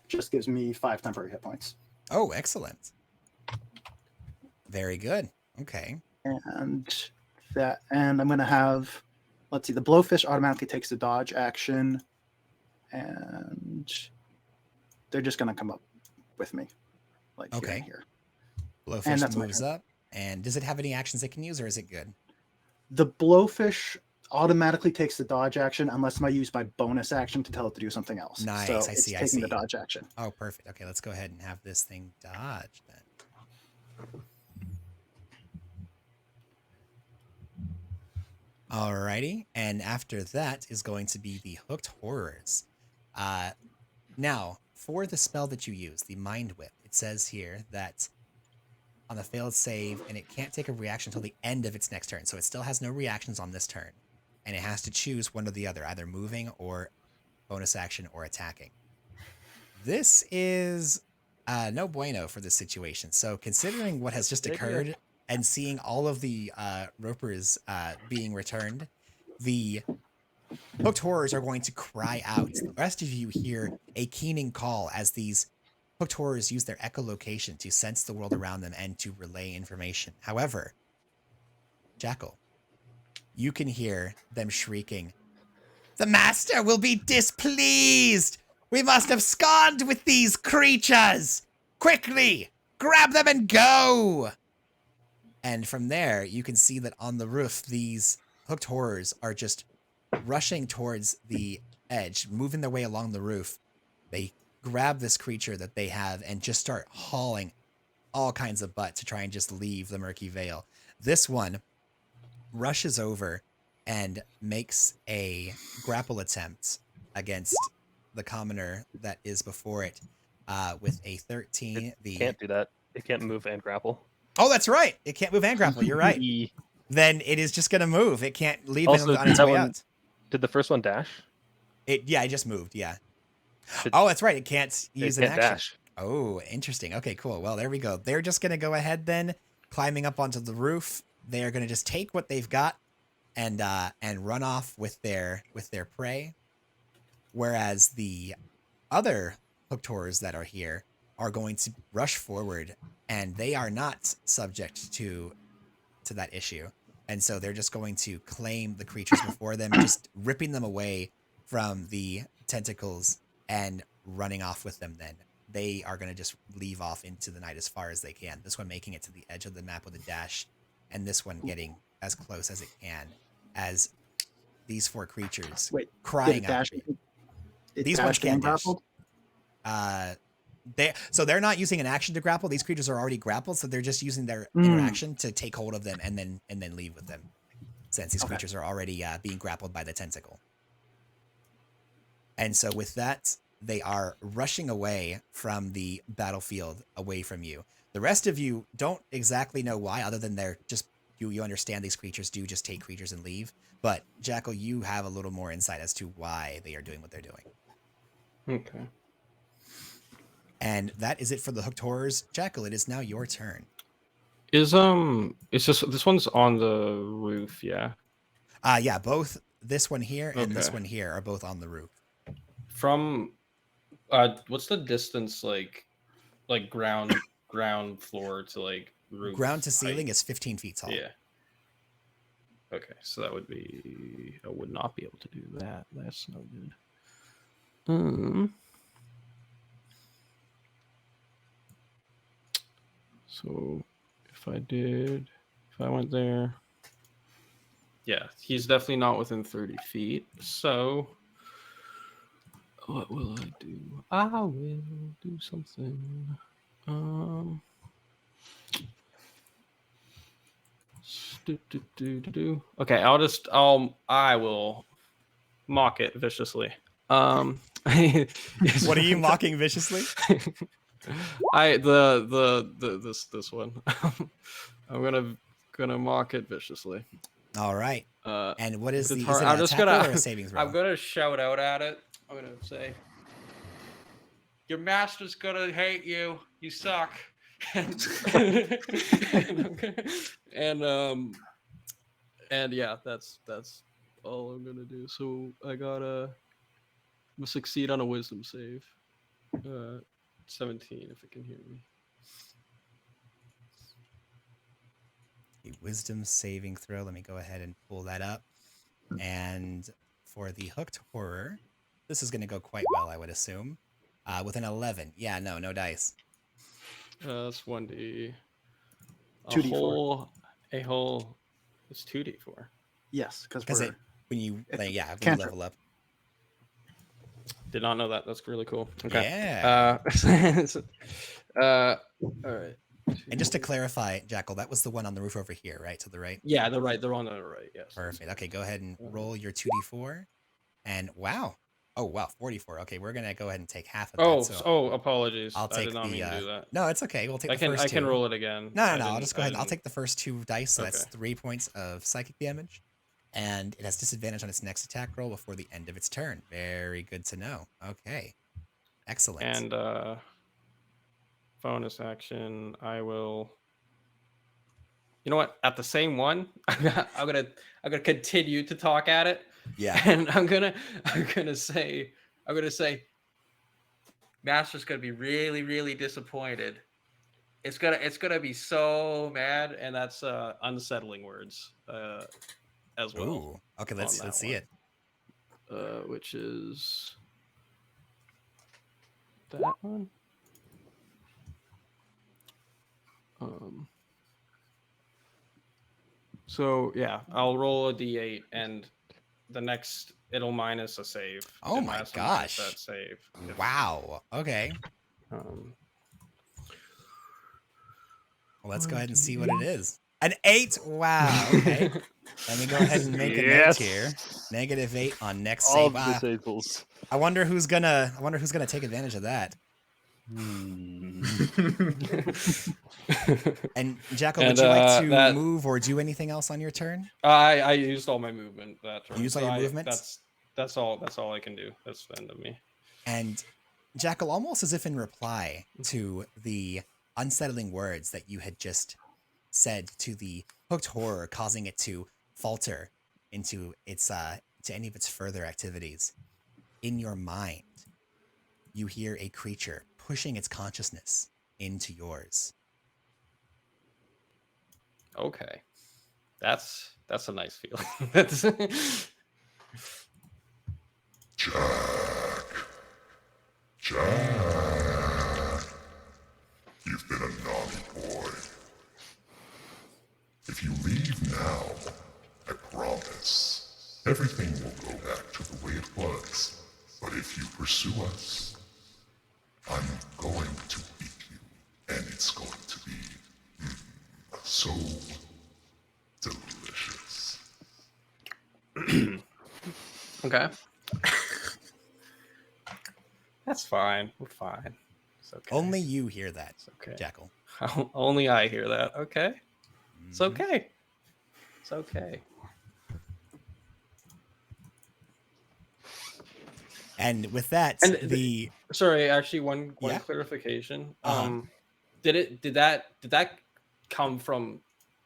just gives me 5 temporary hit points. Oh, excellent. Very good. Okay. And I'm going to have, let's see, the Blowfish automatically takes the dodge action, and they're just going to come up with me, like here and here. Blowfish And that's my moves turn. up. And does it have any actions it can use, or is it good? The Blowfish automatically takes the dodge action unless I use my bonus action to tell it to do something else. Nice, So I it's see, I taking see. the dodge action. Oh, perfect. Okay, let's go ahead and have this thing dodge then. Alrighty, and after that is going to be the Hooked Horrors. Now, for the spell that you use, the Mind Whip, it says here that on a failed save, and it can't take a reaction until the end of its next turn. So it still has no reactions on this turn. And it has to choose one or the other, either moving or bonus action or attacking. This is no bueno for this situation. So considering what has just occurred and seeing all of the ropers being returned, the Hooked Horrors are going to cry out. The rest of you hear a keening call as these Hooked Horrors use their echolocation to sense the world around them and to relay information. However, Jackal, you can hear them shrieking, "The Master will be displeased! We must abscond with these creatures! Quickly! Grab them and go!" And from there, you can see that on the roof, these Hooked Horrors are just rushing towards the edge, moving their way along the roof. They grab this creature that they have and just start hauling all kinds of butt to try and just leave the Murky Veil. This one rushes over and makes a grapple attempt against the commoner that is before it with a 13. It can't do that. It can't move and grapple. Oh, that's right. It can't move and grapple. You're right. Then it is just going to move. It can't leave it on its way out. Did the first one dash? It just moved. Yeah. Oh, that's right. It can't use an action. Dash. Oh, interesting. Okay, cool. Well, there we go. They're just going to go ahead then, climbing up onto the roof. they are going to just take what they've got and run off with their prey, whereas the other hooked horrors that are here are going to rush forward, and they are not subject to that issue, and so they're just going to claim the creatures before them, just ripping them away from the tentacles and running off with them. Then they are going to just leave off into the night as far as they can. This one making it to the edge of the map with a dash, and this one getting as close as it can as these 4 creatures Wait, crying did it out dash? for you. It These dashed ones can and dash. grappled? They're not using an action to grapple. These creatures are already grappled, so they're just using their Mm. interaction to take hold of them and then leave with them, since these Okay. creatures are already being grappled by the tentacle. And so with that, they are rushing away from the battlefield, away from you. The rest of you don't exactly know why, other than they're just you understand these creatures do just take creatures and leave. But Jackal, you have a little more insight as to why they are doing what they're doing. Okay. And that is it for the hooked horrors. Jackal, it is now your turn. It's just this one's on the roof, yeah. Yeah, both this one here and this Okay. one here are both on the roof. From what's the distance like ground floor to like roof? Ground to ceiling height? is 15 feet tall. Yeah. Okay, so that would be I would not be able to do that. That's no good. So if I went there, yeah, he's definitely not within 30 feet. So what will I do? I will do something. Okay, I will mock it viciously. What are you mocking viciously? This one. I'm gonna mock it viciously. All right. And what is it's the hard. is it I'm an just attack gonna roll or a savings roll? I'm gonna shout out at it. I'm gonna say, "Your master's gonna hate you. You suck." and yeah, that's all I'm gonna do. So I gotta succeed on a wisdom save. 17, if it can hear me. A wisdom saving throw. Let me go ahead and pull that up. And for the hooked horror, this is going to go quite well, I would assume. With an 11. Yeah, no dice. That's 1d. 2d4. A whole. It's 2d4. Yes, because when you cantrip. level up. Did not know that. That's really cool. Okay. Yeah. All right. And just to clarify, Jackal, that was the one on the roof over here, right? To the right? Yeah, they're right. They're on the right. Yes. Perfect. Okay, go ahead and roll your 2d4. And wow. Oh, wow. 44. Okay, we're going to go ahead and take half of that. Apologies. I'll take I did not mean to do that. No, it's okay. We'll take the first two. I can roll it again. No. I'll just go ahead. I'll take the first 2 dice. So that's Okay. 3 points of psychic damage. And it has disadvantage on its next attack roll before the end of its turn. Very good to know. Okay. Excellent. And bonus action, I will. You know what? At the same one, I'm gonna continue to talk at it. Yeah. And I'm gonna say, Master's gonna be really, really disappointed. It's gonna be so mad, and that's unsettling words as well. Ooh. Okay, let's see it. Which is that one. So yeah, I'll roll a d8, and the next it'll minus a save. Oh It my has to gosh. That save. Wow. Okay. Um, Well, let's go ahead and see what it is. An 8. Wow. Okay. Let me go ahead and make a note here. -8 on next All save. disables. I wonder who's gonna take advantage of that. And Jackal, would you like to move or do anything else on your turn? I used all my movement that turn. You used all your movements? That's all I can do. That's the end of me. And Jackal, almost as if in reply to the unsettling words that you had just said to the hooked horror, causing it to falter into its to any of its further activities. In your mind, you hear a creature pushing its consciousness into yours. Okay, that's a nice feeling. That's Jack, you've been a naughty boy. If you leave now, I promise, everything will go back to the way it was. But if you pursue us, I'm going to eat you, and it's going to be so delicious. okay. That's fine. We're fine. It's okay. Only you hear that, It's okay. Jackal. Only I hear that. Okay. It's Mhm. okay. It's okay. And with that, And the Sorry, actually, one Yeah. clarification. Uh-huh. Did that come from?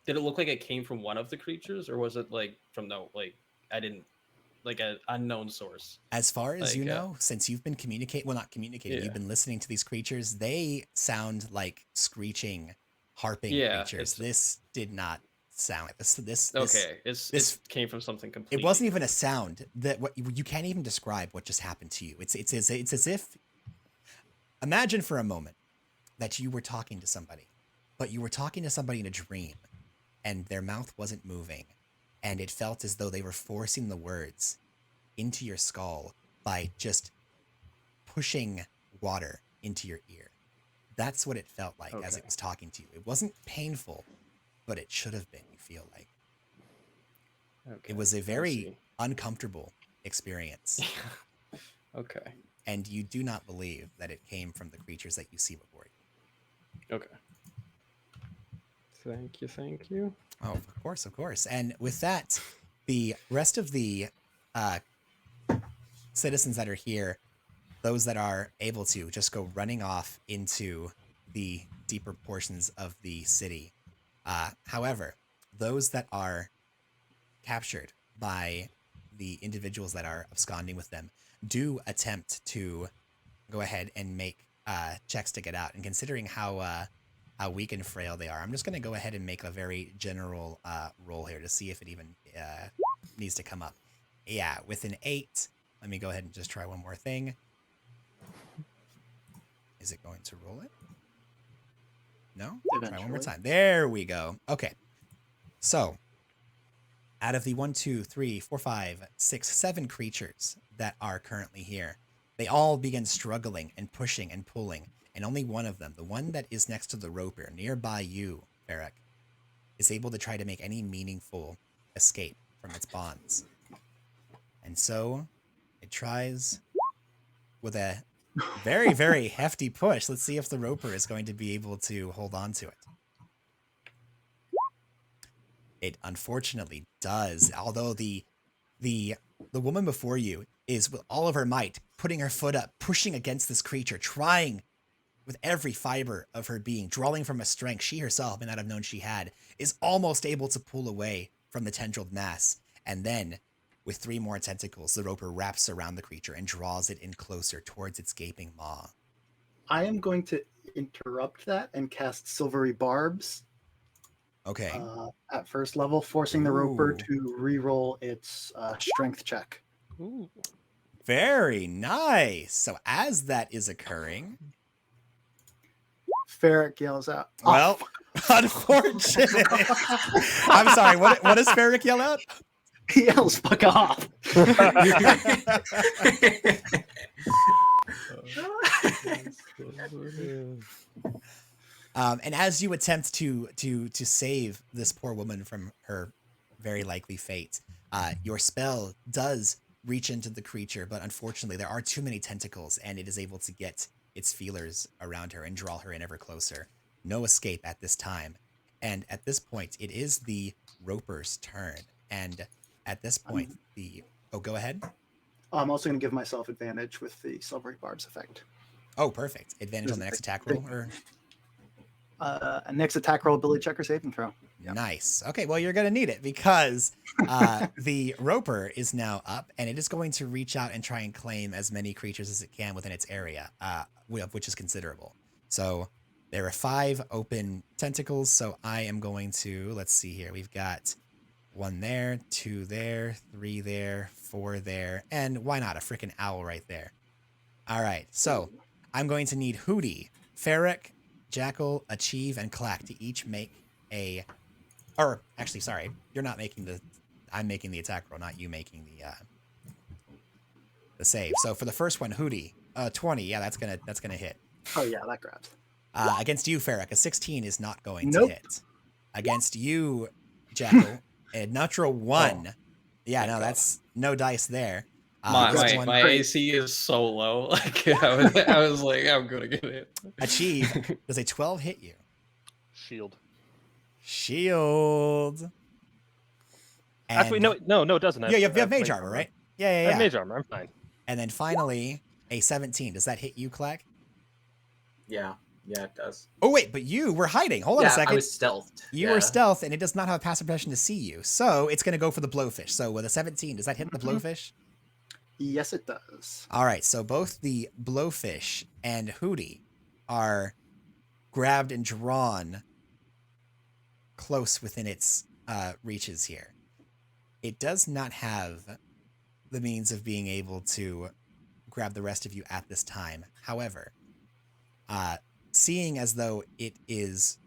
Did it look like it came from one of the creatures, or was it like from I didn't like an unknown source? as far as you like, know, since you've been not communicating, Yeah. you've been listening to these creatures, they sound like screeching, harping Yeah, creatures. it's- This did not sound like this. Okay, this- it came from something completely. It wasn't even a sound that what you can't even describe what just happened to you. It's as if imagine for a moment that you were talking to somebody, but you were talking to somebody in a dream, and their mouth wasn't moving, and it felt as though they were forcing the words into your skull by just pushing water into your ear. That's what it felt like as it Okay. was talking to you. It wasn't painful, but it should have been, you feel like. Okay, It was a I very see. uncomfortable experience, Okay. and you do not believe that it came from the creatures that you see before you. Okay. Thank you. Thank you. Oh, of course, of course. And with that, the rest of the citizens that are here, those that are able to, just go running off into the deeper portions of the city. However, those that are captured by the individuals that are absconding with them do attempt to go ahead and make checks to get out. And considering how weak and frail they are, I'm just going to go ahead and make a very general roll here to see if it even needs to come up. Yeah, with an 8, let me go ahead and just try one more thing. Is it going to roll it? No? Try one more Eventually. time. There we go. Okay. So, out of the 1, 2, 3, 4, 5, 6, 7 creatures that are currently here, they all begin struggling and pushing and pulling. And only one of them, the one that is next to the roper, nearby you, Varric, is able to try to make any meaningful escape from its bonds. And so, it tries with a very, very hefty push. Let's see if the roper is going to be able to hold on to it. It unfortunately does, although the woman before you is with all of her might putting her foot up, pushing against this creature, trying with every fiber of her being, drawing from a strength she herself may not have known she had, is almost able to pull away from the tendrilled mass. And then, with 3 more tentacles, the roper wraps around the creature and draws it in closer towards its gaping maw. I am going to interrupt that and cast Silvery Barbs Okay. at first level, forcing the roper Ooh. to re-roll its strength check. Ooh. Very nice. So as that is occurring, Ferric yells out, well, unfortunate. I'm sorry. What does Ferric yell out? he yells, "Fuck off!" And as you attempt to save this poor woman from her very likely fate, your spell does reach into the creature, but unfortunately there are too many tentacles, and it is able to get its feelers around her and draw her in ever closer. No escape at this time. And at this point, it is the roper's turn. And at this point, go ahead. I'm also going to give myself advantage with the Silvery Barbs effect. Oh, perfect. Advantage on the next attack roll, or Next attack roll, ability check or saving throw. Yep. Nice. Okay, well, you're going to need it because the roper is now up, and it is going to reach out and try and claim as many creatures as it can within its area, which is considerable. So there are 5 open tentacles, so I am going to, let's see here, we've got 1 there, 2 there, 3 there, 4 there, and why not a freaking owl right there. All right, so I'm going to need Hootie, Ferric, Jackal, Achieve, and Clack to each make a... Or, actually, sorry, you're not making the... I'm making the attack roll, not you making the save. So for the first one, Hootie, 20, yeah, that's gonna hit. Oh yeah, that grabs. Against you, Ferric, a 16 is not going Nope. to hit. Against you, Jackal, a natural 1. Oh. Yeah, no, that's no dice there. My one- AC is so low. Like I was like, I'm gonna get it. Achieve, does a 12 hit you? Shield. Shield. Actually, And- no, it doesn't. Yeah, you have mage armor, right? I Yeah. have mage armor. I'm fine. And then finally, a 17. Does that hit you, Clack? Yeah, it does. Oh, wait, but you were hiding. Hold on a Yeah, second. I was stealthed. You yeah. were stealth, and it does not have a passive perception to see you. So it's going to go for the blowfish. So with a 17, does that hit the blowfish? Yes, it does. All right, so both the blowfish and Hootie are grabbed and drawn close within its reaches here. It does not have the means of being able to grab the rest of you at this time. However, seeing as though it is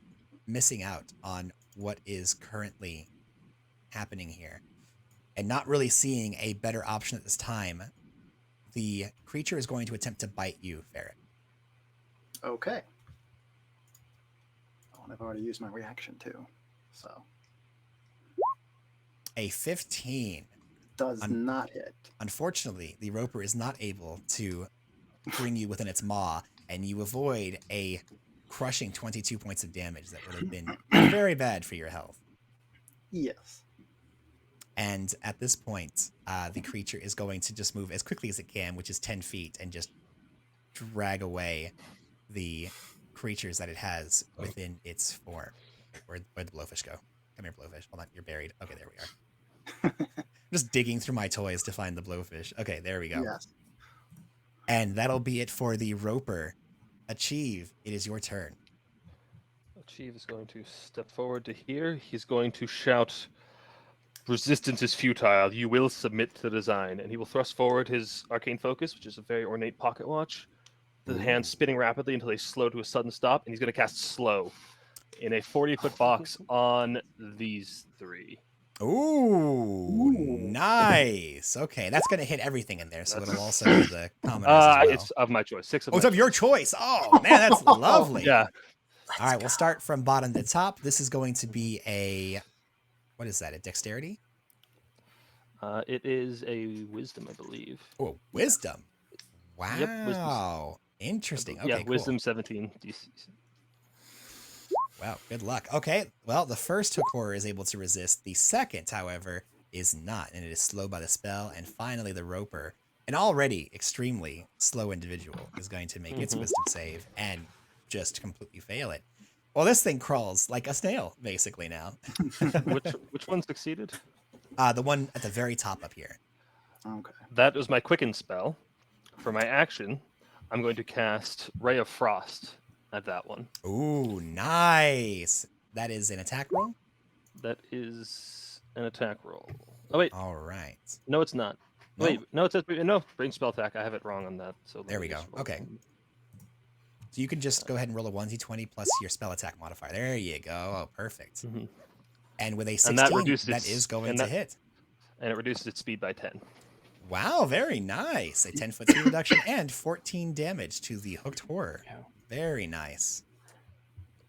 missing out on what is currently happening here, and not really seeing a better option at this time, the creature is going to attempt to bite you, Ferret. Okay. Oh, and I've already used my reaction too. So A 15. does not hit. Unfortunately, the roper is not able to bring you within its maw, and you avoid a crushing 22 points of damage that would have been very bad for your health. Yes. And at this point, the creature is going to just move as quickly as it can, which is 10 feet, and just drag away the creatures that it has within its form. Where'd the blowfish go? Come here, blowfish. Hold on, you're buried. Okay, there we are. Just digging through my toys to find the blowfish. Okay, there we go. Yes. And that'll be it for the roper. Achieve, it is your turn. Achieve is going to step forward to here. He's going to shout, "Resistance is futile. You will submit to the design." And he will thrust forward his arcane focus, which is a very ornate pocket watch. The hands spinning rapidly until they slow to a sudden stop, and he's going to cast slow in a 40-foot box on these 3. Ooh, nice. Okay, that's going to hit everything in there, so it'll also be the commoners as well. It's of my choice. 6 of Oh, it's my of your choice. Oh, man, that's lovely. Yeah. All right, we'll start from bottom to top. This is going to be a, what is that, a dexterity? It is a wisdom, I believe. Oh, wisdom. Wow. Yep, wisdom. Interesting. Okay, Yeah, cool. wisdom 17 DC. Wow, good luck. Okay, well, the first hook horror is able to resist. The second, however, is not, and it is slowed by the spell. And finally, the roper, an already extremely slow individual, is going to make its wisdom save and just completely fail it. Well, this thing crawls like a snail, basically, now. Which one succeeded? The one at the very top up here. Okay. That was my quicken spell. For my action, I'm going to cast Ray of Frost at that one. Ooh, nice. That is an attack roll? That is an attack roll. Oh wait, All right. no, it's not. No? Wait, no, it says no range spell attack. I have it wrong on that. So let There me we go. just roll. Okay. So you can just go ahead and roll a 1d20 plus your spell attack modifier. There you go. Oh, perfect. Mhm. And with a And 16, that that, reduces its- is going and to that- hit. And it reduces its speed by 10. Wow, very nice. A 10-foot speed reduction and 14 damage to the hooked horror. Yeah. Very nice.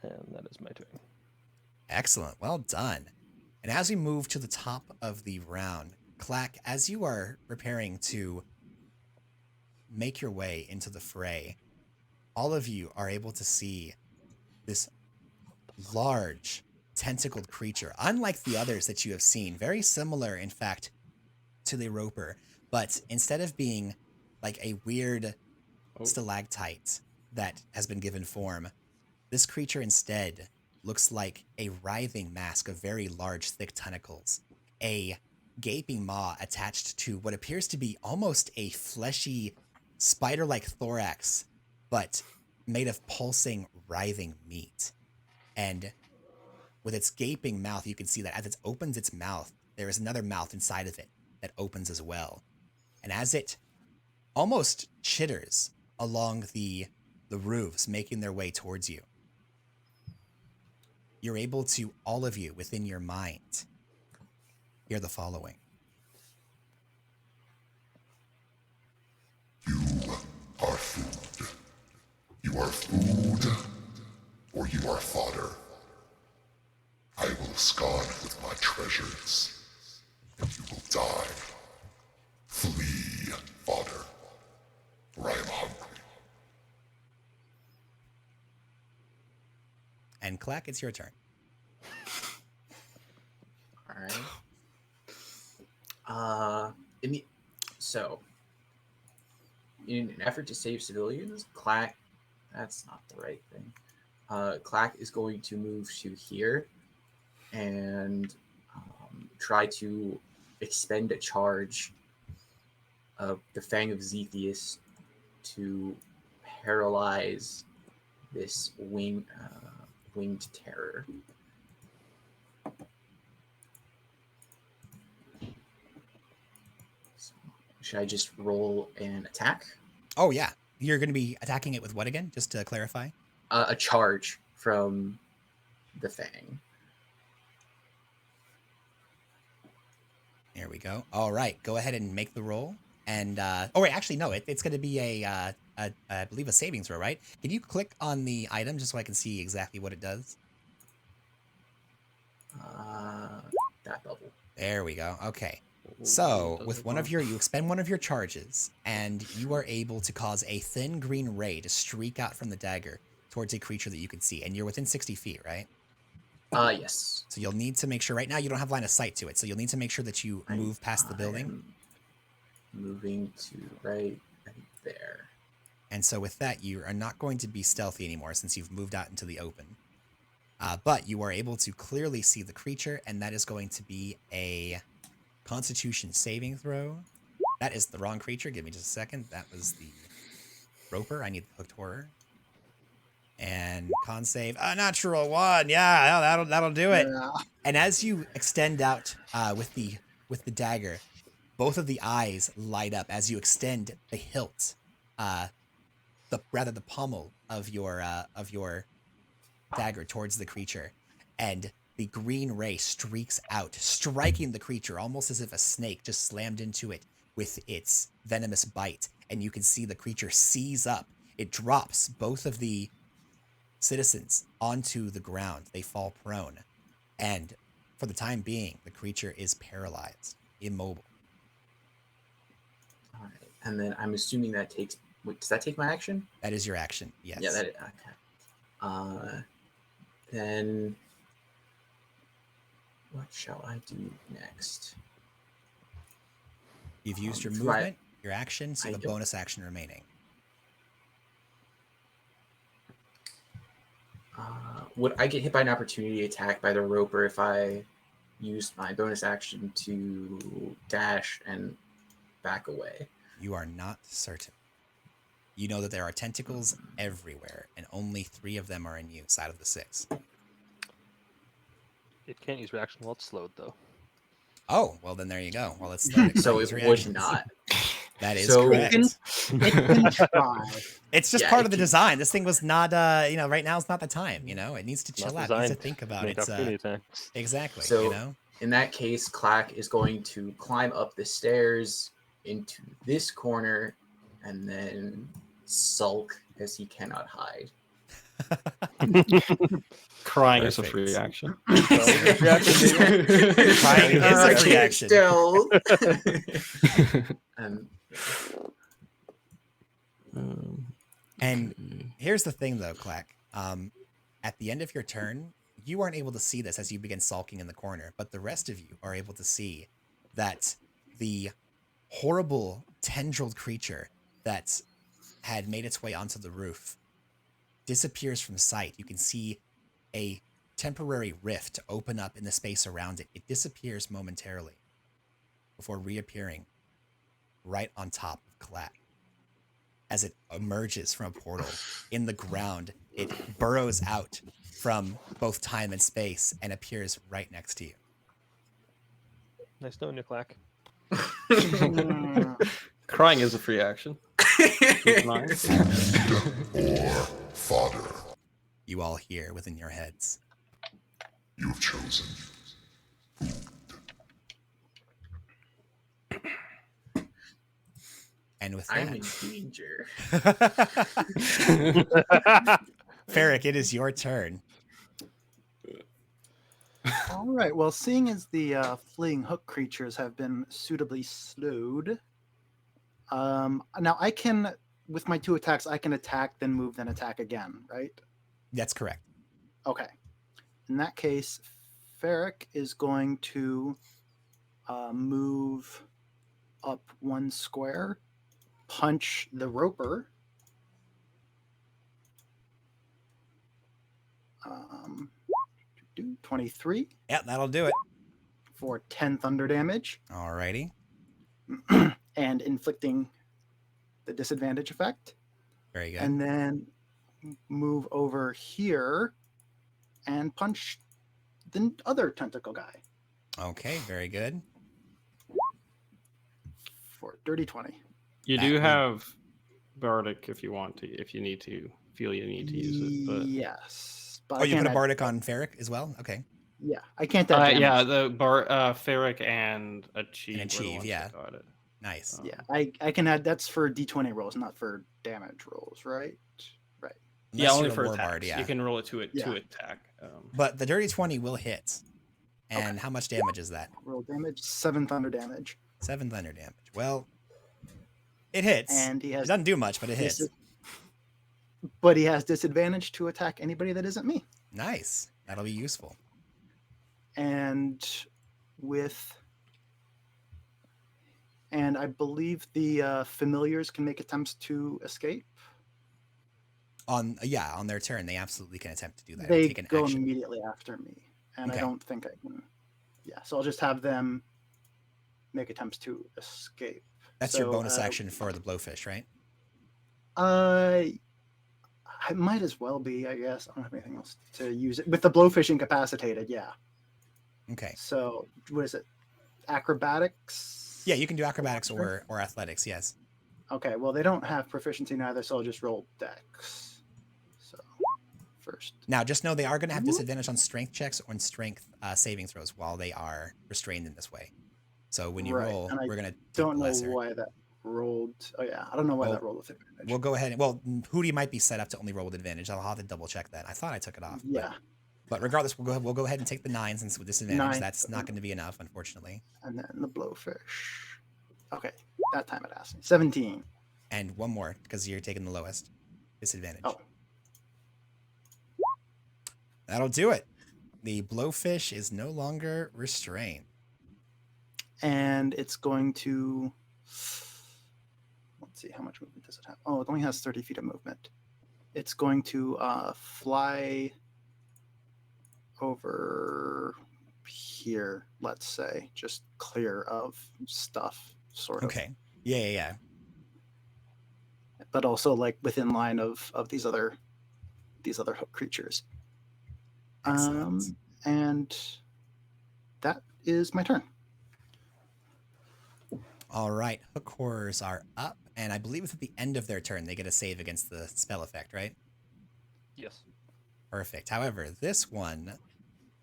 And that is my turn. Excellent. Well done. And as we move to the top of the round, Clack, as you are preparing to make your way into the fray, all of you are able to see this large tentacled creature, unlike the others that you have seen, very similar, in fact, to the roper, but instead of being like a weird stalactite that has been given form, This creature instead looks like a writhing mask of very large, thick tentacles, a gaping maw attached to what appears to be almost a fleshy, spider-like thorax, but made of pulsing, writhing meat. And with its gaping mouth, you can see that as it opens its mouth, there is another mouth inside of it that opens as well. And as it almost chitters along the roofs, making their way towards you, you're able to, all of you within your mind, hear the following. You are food. You are food, or you are fodder. I will abscond with my treasures, and you will die. Flee, fodder, for I am hungry. And Clack, it's your turn. All right. In an effort to save civilians, Clack, that's not the right thing. Clack is going to move to here and try to expend a charge of the Fang of Zethius to paralyze this winged terror. So, should I just roll an attack? Oh, yeah. You're going to be attacking it with what again? Just to clarify. A charge from the Fang. There we go. All right. Go ahead and make the roll. And, oh, wait, actually, no. It's going to be I believe, a saving throw, right? Can you click on the item just so I can see exactly what it does? That bubble. There we go. Okay. So, with you expend one of your charges, and you are able to cause a thin green ray to streak out from the dagger towards a creature that you can see. And you're within 60 feet, right? Yes. So you'll need to make sure, right now you don't have line of sight to it, so you'll need to make sure that you move past the building. Moving to right there. And so with that, you are not going to be stealthy anymore since you've moved out into the open. But you are able to clearly see the creature, and that is going to be a Constitution saving throw. That is the wrong creature. Give me just a second. That was the Roper. I need the Hooked Horror. And con save, a natural 1. Yeah, that'll do it. Yeah. And as you extend out with the dagger, both of the eyes light up as you extend the hilt, the pommel of your dagger towards the creature, and the green ray streaks out, striking the creature almost as if a snake just slammed into it with its venomous bite. And you can see the creature seize up. It drops both of the citizens onto the ground. They fall prone, and for the time being, the creature is paralyzed, immobile. All right, and then I'm assuming that takes. Wait, does that take my action? That is your action. Yes. Yeah. Okay. Then what shall I do next? You've used your Right. movement, your action, so I the don't- bonus action remaining. Would I get hit by an opportunity attack by the Roper if I used my bonus action to dash and back away? You are not certain. You know that there are tentacles everywhere, and only 3 of them are in use out of the 6. It can't use reaction while it's slowed, though. Oh, well then there you go. Well, it's slowed. So Use it would reactions. not. That is So- correct. It can try. It's just Yeah, part it of the can- design. This thing was not, right now is not the time. It needs to Not chill out. It needs to designed think about Make its. opportunity attacks. Exactly. So- In that case, Clack is going to climb up the stairs into this corner and then sulk as he cannot hide. Crying is a Perfect. free action. Crying is a free action. Still. And And okay. here's the thing, though, Clack. At the end of your turn, you aren't able to see this as you begin sulking in the corner, but the rest of you are able to see that the horrible tendrilled creature that had made its way onto the roof disappears from sight. You can see a temporary rift open up in the space around it. It disappears momentarily before reappearing right on top of Colette. As it emerges from a portal in the ground, it burrows out from both time and space and appears right next to you. Nice knowing you, Clack. Crying is a free action. Keep in mind. Or fodder. You all hear within your heads. You have chosen food. And with I'm that, in danger. Ferric, it is your turn. All right. Well, seeing as the fleeing hook creatures have been suitably slowed, now I can, with my 2 attacks, I can attack, then move, then attack again, right? That's correct. Okay. In that case, Ferric is going to move up 1 square, punch the roper. 23 Yeah, that'll do it. for 10 thunder damage Alrighty. and inflicting the disadvantage effect. Very good. And then move over here and punch the other tentacle guy Okay, very good. for dirty 20. You That do would- have Bardic if you want to, if you need to, feel you need to use it. But Yes. But Oh, you can't put a add- Bardic on Ferric as well? Okay. Yeah, I can't add damage. yeah, the Ferric and Achieve. And were the Achieve, ones yeah. that got it. Nice. Yeah, I can add. That's for d20 rolls, not for damage rolls, right? Right. Yeah, Unless only you're a for Warbard, attacks. yeah. You can roll it to Yeah. attack. But the dirty 20 will hit. And Okay. how much damage is that? Roll damage, 7 thunder damage, 7 thunder damage. Well, it hits. and he It has. doesn't do much, but it hits. But he has disadvantage to attack anybody that isn't me. Nice. That'll be useful. And I believe the familiars can make attempts to escape. On their turn, they absolutely can attempt to do that. They Take an go action. immediately after me, and Okay. I don't think I can. Yeah, so I'll just have them make attempts to escape. That's your So, bonus action for the blowfish, right? I might as well be, I guess. I don't have anything else to use it with the blowfish incapacitated. Yeah. Okay. So what is it? Acrobatics? Yeah, you can do acrobatics or athletics, yes. Okay. Well, they don't have proficiency neither, so I'll just roll dex. So first. Now, just know they are going to have disadvantage on strength checks or on strength saving throws while they are restrained in this way. So when you Right, roll, and I we're going to Don't know lesser. why that rolled. Oh yeah, I don't know why Well, that rolled with advantage. We'll go ahead and Hootie might be set up to only roll with advantage. I'll have to double check that. I thought I took it off. Yeah, But regardless, we'll go ahead and take the 9 since with disadvantage. 9. That's not going to be enough, unfortunately. and then the blowfish. Okay, that time it asked me 17. And one more because you're taking the lowest disadvantage. Oh. That'll do it. The blowfish is no longer restrained. And it's going to. Let's see, how much movement does it have? Oh, it only has 30 feet of movement. It's going to fly over here, let's say, just clear of stuff, sort of. Okay. Yeah. But also like within line of these other hook creatures. Excellent. And that is my turn. All right. Hook horrors are up, and I believe at the end of their turn, they get a save against the spell effect, right? Yes. Perfect. However, this one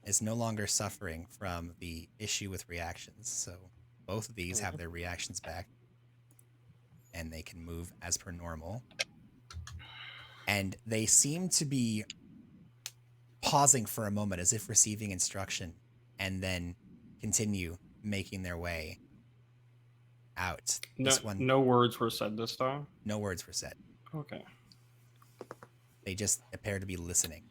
is no longer suffering from the issue with reactions. So both of these have their reactions back, and they can move as per normal. And they seem to be pausing for a moment as if receiving instruction, and then continue making their way out. No words were said this time. No words were said. Okay. They just appear to be listening.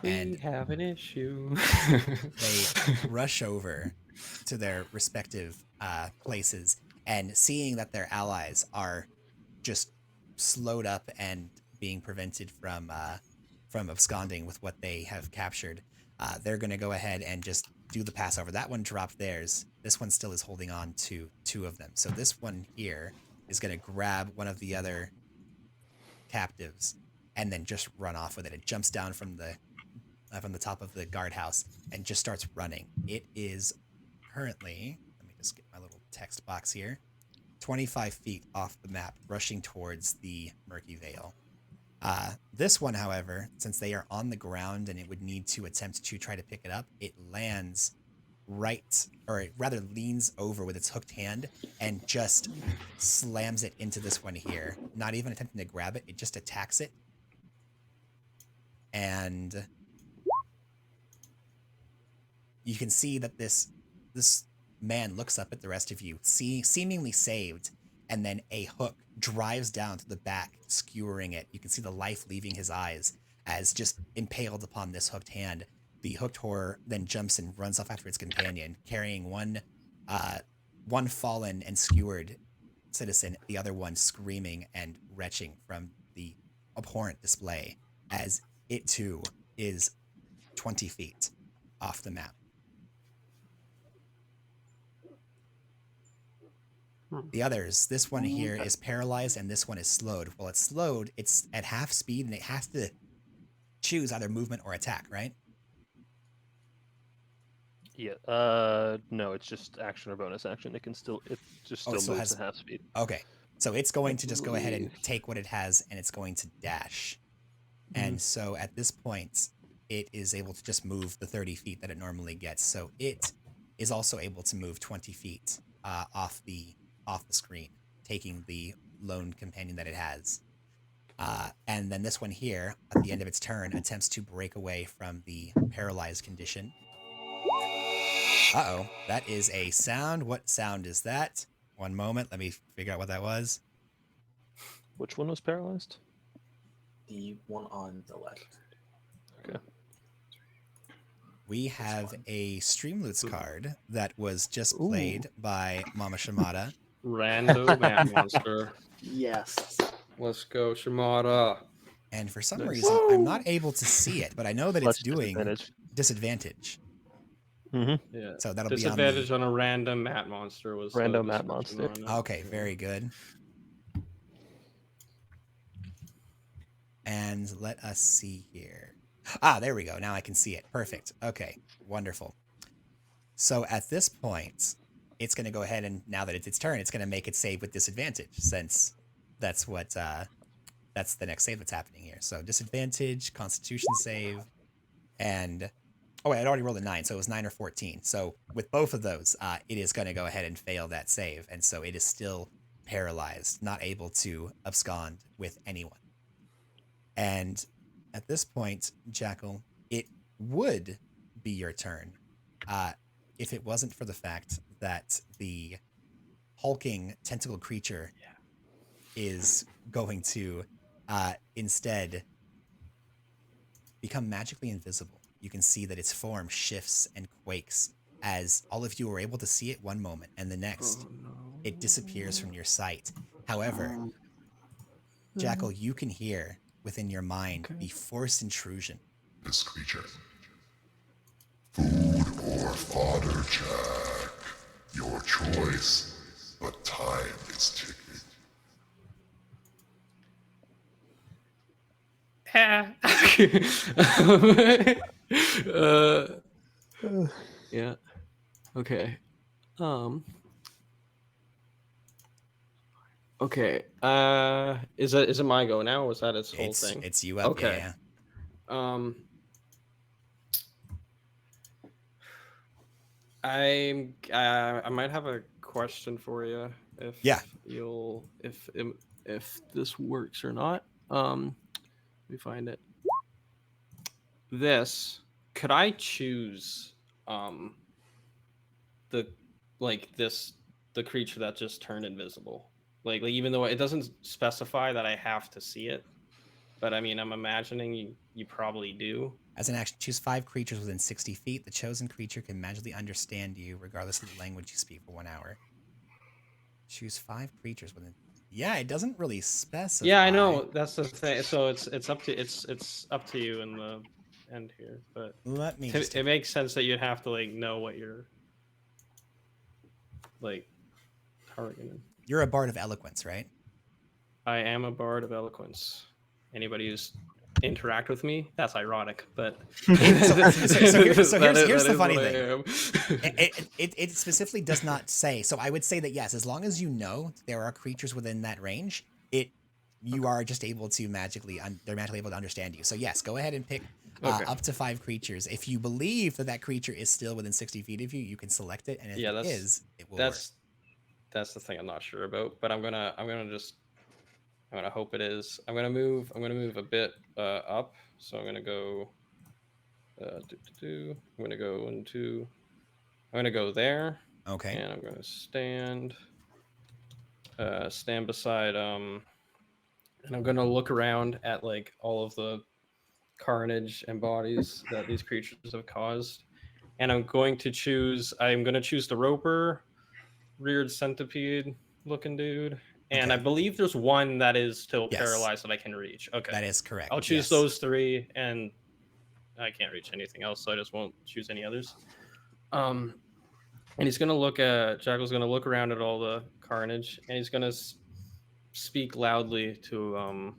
We And have an issue. they rush over to their respective places, and seeing that their allies are just slowed up and being prevented from absconding with what they have captured, they're going to go ahead and just do the passover. That one dropped theirs. This one still is holding on to 2 of them. So this one here is going to grab one of the other captives and then just run off with it. It jumps down from the top of the guardhouse and just starts running. It is currently, let me just get my little text box here, 25 feet off the map, rushing towards the Murky Veil. This one, however, since they are on the ground and it would need to attempt to try to pick it up, it lands right, or it rather leans over with its hooked hand and just slams it into this one here. Not even attempting to grab it, it just attacks it. And you can see that this man looks up at the rest of you, seemingly saved, and then a hook drives down to the back, skewering it. You can see the life leaving his eyes as just impaled upon this hooked hand. The hooked horror then jumps and runs off after its companion, carrying one fallen and skewered citizen, the other one screaming and retching from the abhorrent display, as it too is 20 feet off the map. The others, this one here is paralyzed and this one is slowed. Well, it's slowed, it's at half speed and it has to choose either movement or attack, right? Yeah. No, it's just action or bonus action. It just still still moves has- at half speed. Okay. So it's going to just go ahead and take what it has and it's going to dash. And so at this point, it is able to just move the 30 feet that it normally gets. So it is also able to move 20 feet off the screen, taking the lone companion that it has. And then this one here, at the end of its turn, attempts to break away from the paralyzed condition. Uh-oh, that is a sound. What sound is that? One moment, let me figure out what that was. Which one was paralyzed? The one on the left. Okay. We have a Streamloots card that was just played by Mama Shimada. Rando Mat Monster. Yes. Let's go, Shimada. And for some Nice. reason, I'm not able to see it, but I know that it's Plus doing disadvantage. disadvantage. Mm-hmm. Yeah. So that'll be Disadvantage on a random Mat Monster was the Random Mat description Monster. on it. Okay, very good. And let us see here. Ah, there we go. Now I can see it. Perfect. Okay, wonderful. So at this point, it's going to go ahead and, now that it's its turn, it's going to make it save with disadvantage, since that's what that's the next save that's happening here. So disadvantage, Constitution save, and oh wait, I'd already rolled a 9, so it was 9 or 14. So with both of those, it is going to go ahead and fail that save, and so it is still paralyzed, not able to abscond with anyone. And at this point, Jackal, it would be your turn if it wasn't for the fact that the hulking tentacled creature is going to instead become magically invisible. You can see that its form shifts and quakes as all of you are able to see it one moment, and the next, it disappears from your sight. However, Jackal, you can hear within your mind the forced intrusion. This creature. Food or fodder, Jack. Your choice, but time is ticking. Yeah. Okay. Okay. Is it my go now, or was that its whole thing? It's you up. Okay. Yeah. I might have a question for you if if this works or not. Let me find it. Could I choose the creature that just turned invisible? Like even though it doesn't specify that I have to see it, but I mean I'm imagining you probably do. As an action, choose 5 creatures within 60 feet. The chosen creature can magically understand you regardless of the language you speak for 1 hour. Choose 5 creatures within Yeah, it doesn't really specify. Yeah, I know. That's the thing. So it's up to you in the end here, but Let me just. it makes sense that you'd have to like know what you're like targeting. You're a bard of eloquence, right? I am a bard of eloquence. Anybody who's interact with me, that's ironic, but So here's the is funny what I thing. am. It specifically does not say. So I would say that yes, as long as you know there are creatures within that range, you are just able to they're magically able to understand you. So yes, go ahead and pick Okay. up to 5 creatures. If you believe that creature is still within 60 feet of you, you can select it, and if it is, it will work. That's the thing I'm not sure about, but I'm gonna hope it is. I'm gonna move a bit up, so I'm gonna go I'm gonna go into I'm gonna go there, Okay. and I'm gonna stand beside and I'm gonna look around at like all of the carnage and bodies that these creatures have caused, and I'm going to choose the roper, reared centipede looking dude, and I Okay. believe there's one that is still Yes. paralyzed that I can reach. Okay, That is correct. I'll choose yes. those 3, and I can't reach anything else, so I just won't choose any others. And Jackal's gonna look around at all the carnage, and he's gonna speak loudly to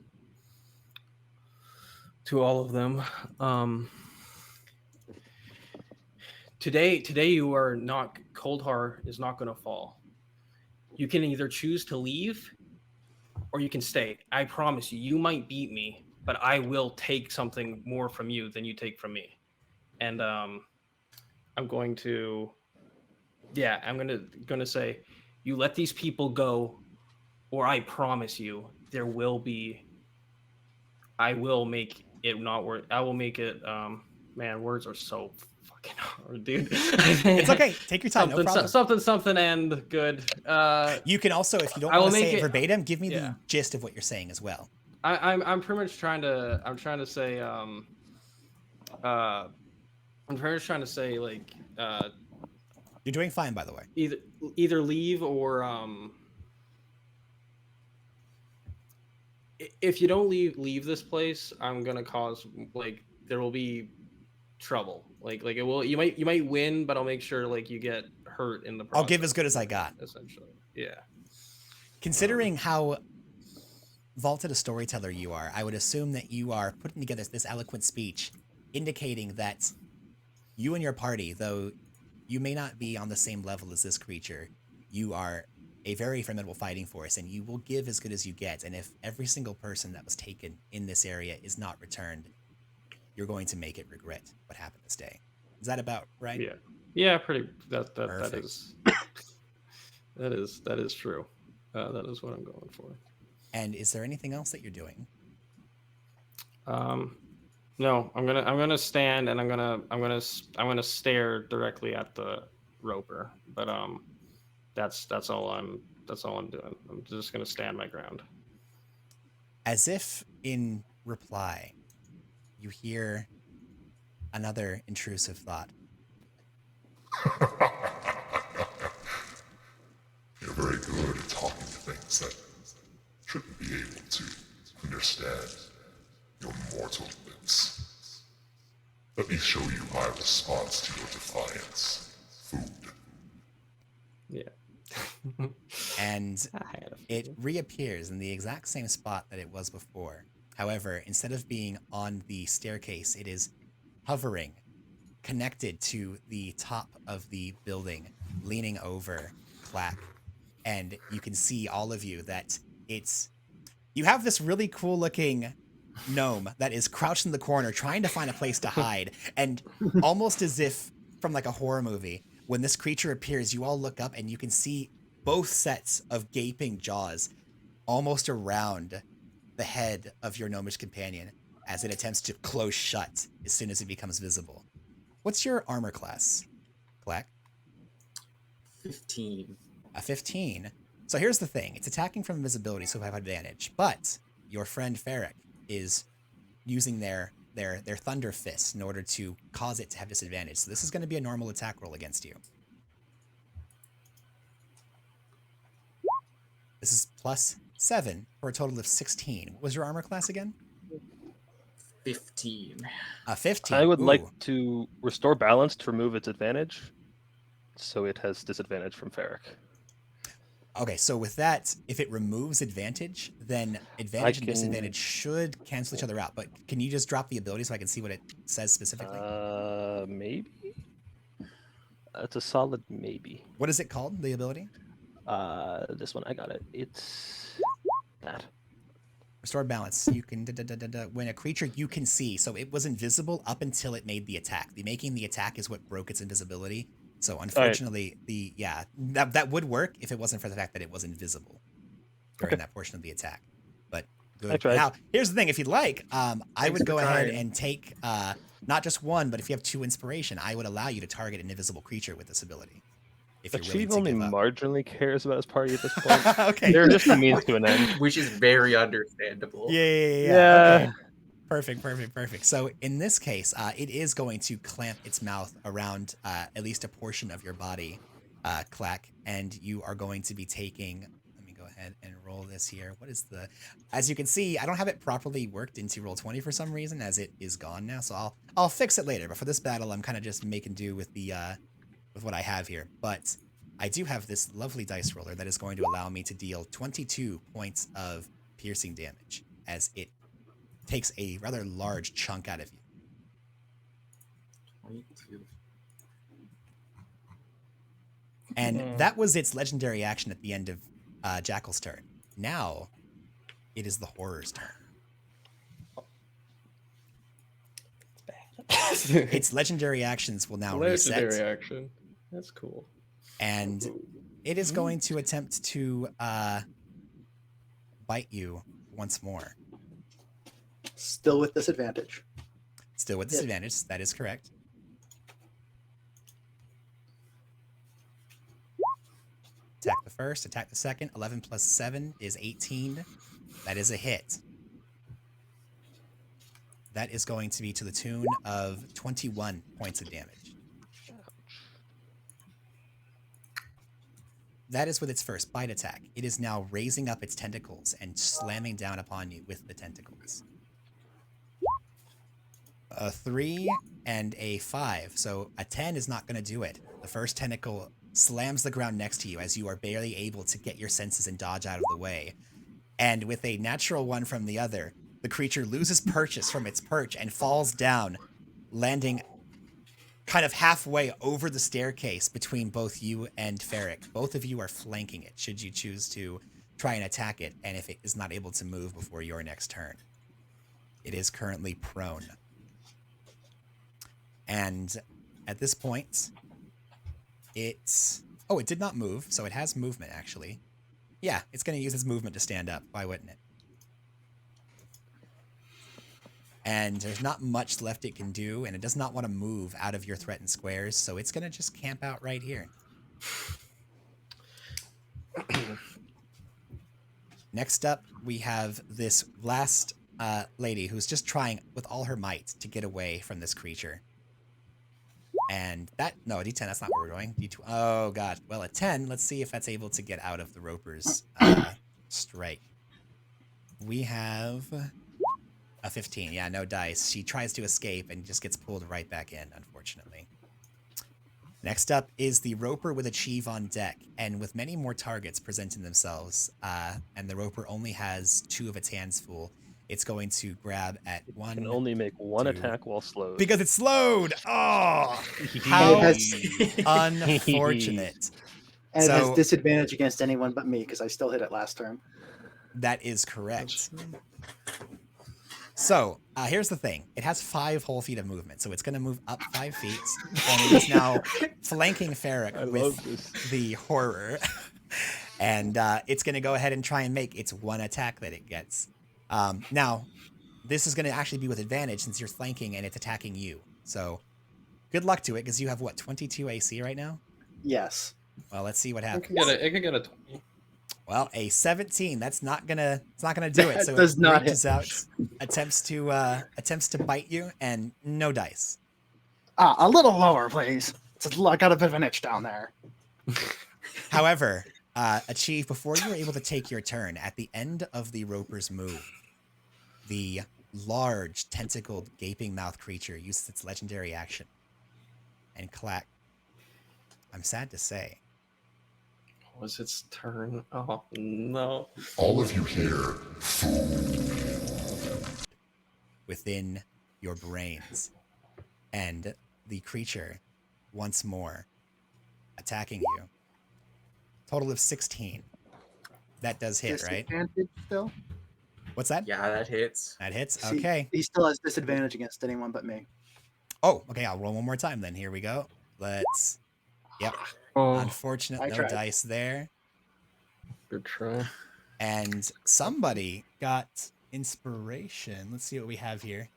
all of them. Today you are not. Coldheart is not gonna fall. You can either choose to leave, or you can stay. I promise you, you might beat me, but I will take something more from you than you take from me. And I'm going to say, you let these people go, or I promise you there will be. I will make it not worth. I will make it. Man, words are so fucking hard, dude. It's okay. Take your time. No problem. Something and good. You can also, if you don't I want will to say make it it- verbatim, give me yeah. the gist of what you're saying as well. I'm pretty much trying to. I'm trying to say. I'm pretty much trying to say like. You're doing fine, by the way. Either leave or if you don't leave this place, I'm gonna cause like there will be trouble. Like it will. You might win, but I'll make sure like you get hurt in the process. I'll give as good as I got. Essentially, yeah. Considering how vaulted a storyteller you are, I would assume that you are putting together this eloquent speech, indicating that you and your party, though you may not be on the same level as this creature, you are a very formidable fighting force, and you will give as good as you get. And if every single person that was taken in this area is not returned, you're going to make it regret what happened this day. Is that about right? Yeah. Pretty. That Perfect. is. that is true. That is what I'm going for. And is there anything else that you're doing? No, I'm gonna stand, and I'm gonna stare directly at the roper. But that's all I'm doing. I'm just gonna stand my ground. As if in reply, you hear another intrusive thought. You're very good at talking to things that shouldn't be able to understand your mortal lips. Let me show you my response to your defiance. Food. Yeah. And I had a it feeling. reappears in the exact same spot that it was before. However, instead of being on the staircase, it is hovering, connected to the top of the building, leaning over Clack. And you can see, all of you, that you have this really cool looking gnome that is crouched in the corner trying to find a place to hide. And almost as if from like a horror movie, when this creature appears, you all look up and you can see both sets of gaping jaws almost around the head of your gnomish companion as it attempts to close shut as soon as it becomes visible. What's your armor class, Clack? 15. A 15. So here's the thing. It's attacking from invisibility, so I have advantage. But your friend Ferric is using their thunder fists in order to cause it to have disadvantage. So this is going to be a normal attack roll against you. This is plus 7 for a total of 16. What was your armor class again? 15. 15. I would like Ooh. to restore balance to remove its advantage, so it has disadvantage from Ferric. Okay, so with that, if it removes advantage, then advantage and disadvantage should cancel each other out. But can you just drop the ability so I can see what it says specifically? Maybe. It's a solid maybe. What is it called, the ability? This one, I got it. It's that. Restore balance. You can when a creature you can see. So it was invisible up until it made the attack. The making the attack is what broke its invisibility. So unfortunately, that would work if it wasn't for the fact that it was invisible during that portion of the attack. But good. Now, here's the thing: if you'd like, I would go ahead and take not just one, but if you have 2 inspiration, I would allow you to target an invisible creature with this ability. If you're Achieve willing to only give up. marginally cares about his party at this point. Okay. They're just a means to an end. Which is very understandable. Yeah. Okay. Perfect. So in this case, it is going to clamp its mouth around at least a portion of your body, Clack, and you are going to be taking. Let me go ahead and roll this here. What is the? As you can see, I don't have it properly worked into Roll20 for some reason, as it is gone now. So I'll fix it later. But for this battle, I'm kind of just making do with the with what I have here. But I do have this lovely dice roller that is going to allow me to deal 22 points of piercing damage as it takes a rather large chunk out of you. 22. And that was its legendary action at the end of Jackal's turn. Now, it is the Horror's turn. Its legendary actions will now reset. Legendary action. That's cool. And it is going to attempt to bite you once more. Still with disadvantage. Still with disadvantage. That is correct. Attack the first, attack the second. 11 plus 7 is 18. That is a hit. That is going to be to the tune of 21 points of damage. That is with its first bite attack. It is now raising up its tentacles and slamming down upon you with the tentacles. A 3 and a 5. So a 10 is not going to do it. The first tentacle slams the ground next to you as you are barely able to get your senses and dodge out of the way. And with a natural 1 from the other, the creature loses purchase from its perch and falls down, landing kind of halfway over the staircase between both you and Ferric. Both of you are flanking it, should you choose to try and attack it, and if it is not able to move before your next turn. It is currently prone. And at this point, it did not move, so it has movement, actually. Yeah, it's going to use its movement to stand up. Why wouldn't it? And there's not much left it can do, and it does not want to move out of your threatened squares, so it's going to just camp out right here. Next up, we have this last lady who's just trying with all her might to get away from this creature. And a D10, that's not where we're going. D2, oh god. Well, a 10, let's see if that's able to get out of the Roper's strike. We have a 15. Yeah, no dice. She tries to escape and just gets pulled right back in, unfortunately. Next up is the Roper with Achieve on deck, and with many more targets presenting themselves, and the Roper only has 2 of its hands full, it's going to grab at 1. Can only make 1 attack while slowed. Because it's slowed! Oh! How unfortunate. And it has disadvantage against anyone but me, because I still hit it last turn. That is correct. So, here's the thing. It has 5 whole feet of movement, so it's going to move up 5 feet, and it is now flanking Ferric with the Horror. And it's going to go ahead and try and make its 1 attack that it gets. Now, this is going to actually be with advantage since you're flanking and it's attacking you. So, good luck to it, because you have, 22 AC right now? Yes. Well, let's see what happens. It can get a 20. Well, a 17. That's not gonna do it. So It does not reaches hit. out, attempts to bite you, and no dice. A little lower, please. I got a bit of an itch down there. However, Achieve, before you were able to take your turn, at the end of the Roper's move, the large, tentacled, gaping mouth creature uses its legendary action. And Clack, I'm sad to say, Was its turn? Oh no! All of you hear within your brains. And the creature, once more, attacking you. Total of 16. That does hit, right? Disadvantage still? What's that? Yeah, that hits. That hits? See, Okay. he still has disadvantage against anyone but me. Oh, okay. I'll roll one more time then. Here we go. Let's. Yep. Oh, Unfortunate, I no tried. dice there. good try. And somebody got inspiration. Let's see what we have here.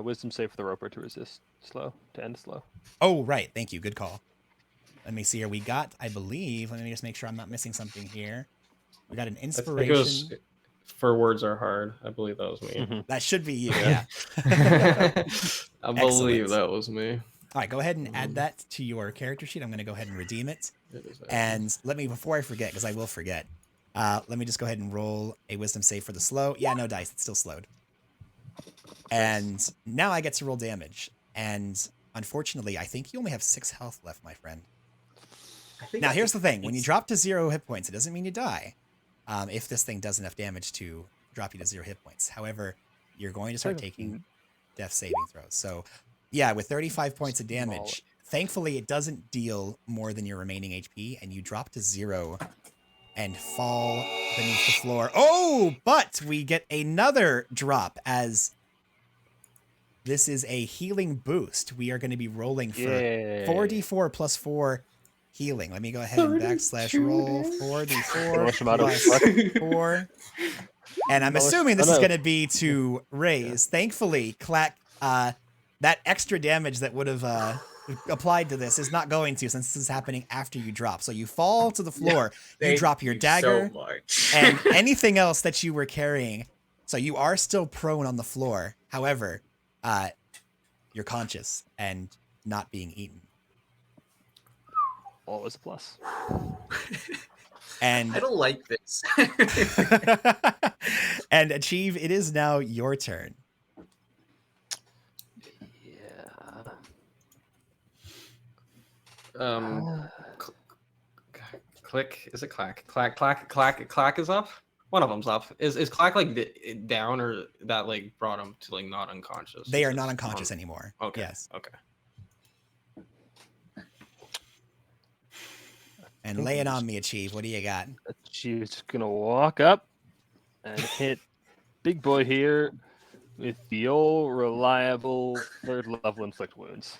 Wisdom save for the roper to resist slow, to end slow. Oh, right. Thank you. Good call. Let me see here. We got, I believe, let me just make sure I'm not missing something here. We got an I think it was inspiration. for words are hard. I believe that was me. Mhm. That should be you, yeah. I believe Excellent. that was me. All right, go ahead and add that to your character sheet. I'm going to go ahead and redeem it. It is that. And let me, before I forget, because I will forget, let me just go ahead and roll a wisdom save for the slow. Yeah, no dice. It's still slowed. And now I get to roll damage. And unfortunately, I think you only have 6 health left, my friend. Now, here's the thing. When you drop to 0 hit points, it doesn't mean you die. If this thing does enough damage to drop you to 0 hit points. However, you're going to start taking death saving throws. So, yeah, with 35 points of damage, thankfully it doesn't deal more than your remaining HP, and you drop to 0 and fall beneath the floor. Oh, but we get another drop as this is a healing boost. We are going to be rolling for Yay. 4d4 plus 4 healing. Let me go ahead and backslash roll 4d4 Launch him out of plus 4. And I'm assuming this is no. going to be to raise. Thankfully, Clack, that extra damage that would have applied to this is not going to, since this is happening after you drop. So you fall to the floor, you Thank drop your you dagger, so much. and anything else that you were carrying. So you are still prone on the floor. However, you're conscious and not being eaten. Always a plus. And I don't like this. and Achieve, it is now your turn. Yeah. Click. Is it clack? Clack is up. One of them's up. Is clack like down, or that like brought him to like not unconscious? They are not unconscious anymore. Okay. Yes. Okay. And lay it on me, Achieve. What do you got? She's gonna walk up and hit big boy here with the old reliable 3rd level inflict wounds.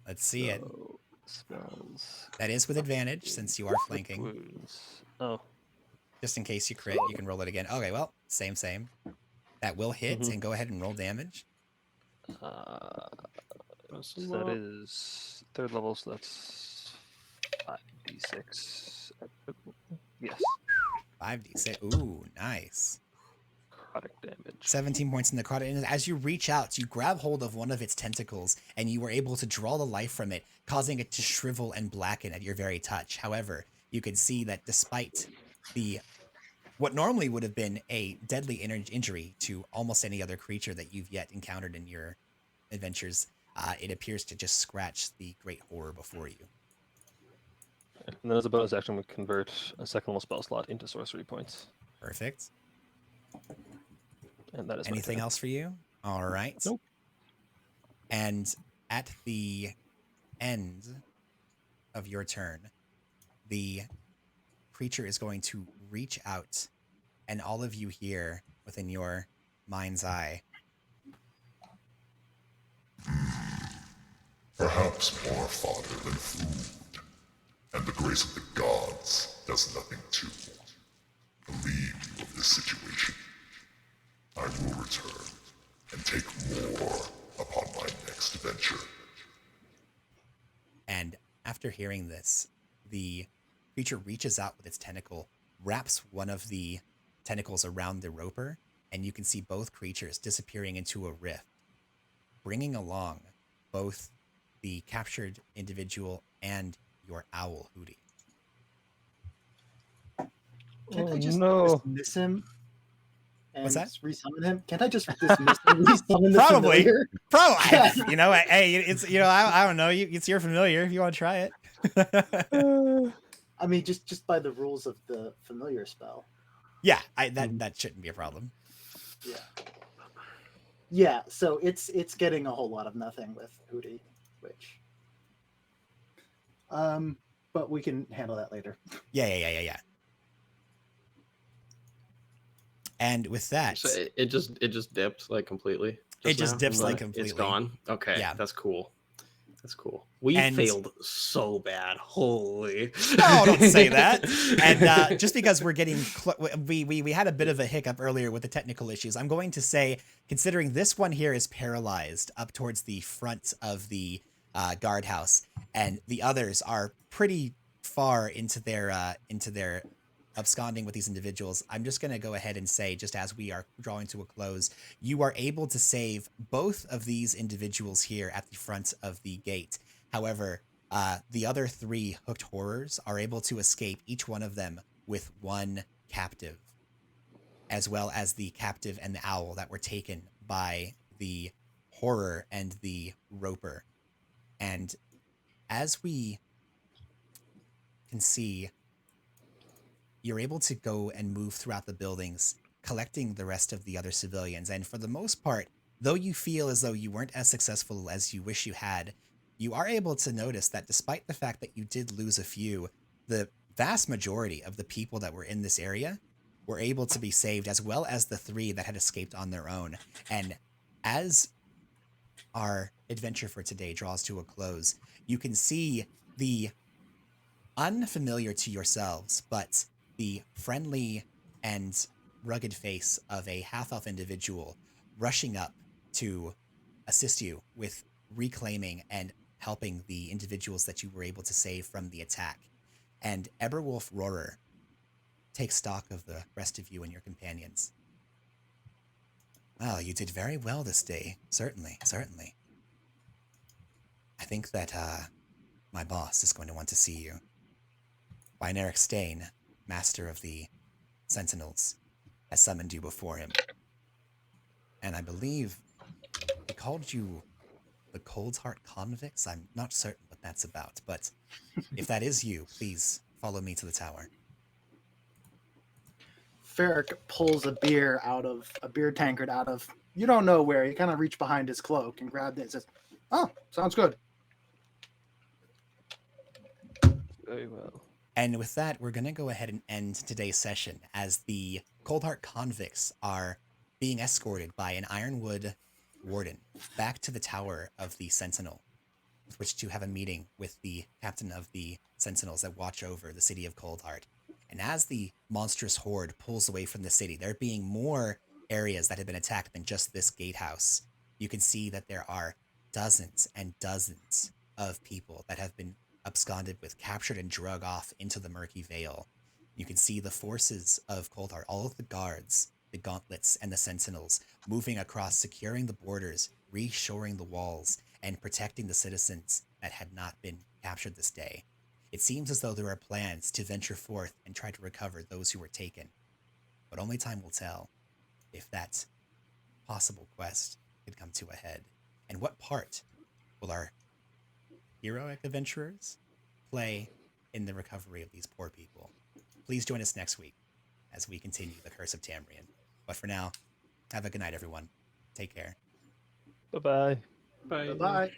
Let's see it. So, spells. That is with advantage since you are Inflict flanking. wounds. Oh, Just in case you crit, you can roll it again. Okay, well, same. That will hit, and go ahead and roll damage. so That's that is 3rd level, so that's 5d6. Yes, 5d6. Ooh, nice. necrotic damage. 17 points in necrotic. And as you reach out, you grab hold of one of its tentacles, and you were able to draw the life from it, causing it to shrivel and blacken at your very touch. However, you could see that despite what normally would have been a deadly injury to almost any other creature that you've yet encountered in your adventures, it appears to just scratch the great horror before you. And then as a bonus action, we convert a 2nd level spell slot into sorcery points. Perfect. And that is my Anything turn. else for you? All right. Nope. And at the end of your turn, the creature is going to reach out, and all of you hear within your mind's eye, perhaps more fodder than food, and the grace of the gods does nothing to relieve you of this situation. I will return and take more upon my next adventure. and after hearing this, the creature reaches out with its tentacle, wraps one of the tentacles around the roper, and you can see both creatures disappearing into a rift, bringing along both the captured individual and your owl Hootie. Can't Oh, I just no. dismiss him and What's that? resummon him? Can't I just dismiss and resummon the Probably. familiar? Probably. You know, hey, it's I don't know. It's your familiar if you want to try it. I mean, just by the rules of the familiar spell. Yeah, that shouldn't be a problem. Yeah. Yeah, so it's getting a whole lot of nothing with Hootie, which but we can handle that later. Yeah. And with that, So it just dipped like completely. It just now? dips, like, It's completely. gone. Okay, Yeah. That's cool. That's cool. We And- failed so bad. Holy. No, don't say that. And just because we're getting, we had a bit of a hiccup earlier with the technical issues. I'm going to say, considering this one here is paralyzed up towards the front of the guardhouse, and the others are pretty far into their absconding with these individuals, I'm just going to go ahead and say, just as we are drawing to a close, you are able to save both of these individuals here at the front of the gate. However, the other 3 hooked horrors are able to escape, each one of them with 1 captive, as well as the captive and the owl that were taken by the horror and the roper. And as we can see, you're able to go and move throughout the buildings, collecting the rest of the other civilians. And for the most part, though you feel as though you weren't as successful as you wish you had, you are able to notice that despite the fact that you did lose a few, the vast majority of the people that were in this area were able to be saved, as well as the 3 that had escaped on their own. And as our adventure for today draws to a close, you can see the unfamiliar to yourselves, but the friendly and rugged face of a half-elf individual rushing up to assist you with reclaiming and helping the individuals that you were able to save from the attack. And Eberwolf Roarer takes stock of the rest of you and your companions. Well, you did very well this day. Certainly. I think that my boss is going to want to see you. Bineric Stain, master of the Sentinels, has summoned you before him. And I believe he called you the Coldheart Convicts. I'm not certain what that's about, but if that is you, please follow me to the tower. Ferric pulls a beer tankard out of you don't know where. He kind of reached behind his cloak and grabbed it and says, "Oh, sounds good." Very well. And with that, we're going to go ahead and end today's session as the Coldheart Convicts are being escorted by an Ironwood warden back to the tower of the Sentinel, with which to have a meeting with the captain of the Sentinels that watch over the city of Coldheart. And as the monstrous horde pulls away from the city, there being more areas that have been attacked than just this gatehouse, you can see that there are dozens and dozens of people that have been absconded with, captured and drug off into the Murky Veil. You can see the forces of Coldheart, all of the guards, the gauntlets, and the sentinels moving across, securing the borders, reshoring the walls, and protecting the citizens that had not been captured this day. It seems as though there are plans to venture forth and try to recover those who were taken, but only time will tell if that possible quest could come to a head. And what part will our heroic adventurers play in the recovery of these poor people? Please join us next week as we continue the Curse of Tamreon. But for now, have a good night, everyone. Take care. Bye-bye. Bye. Bye.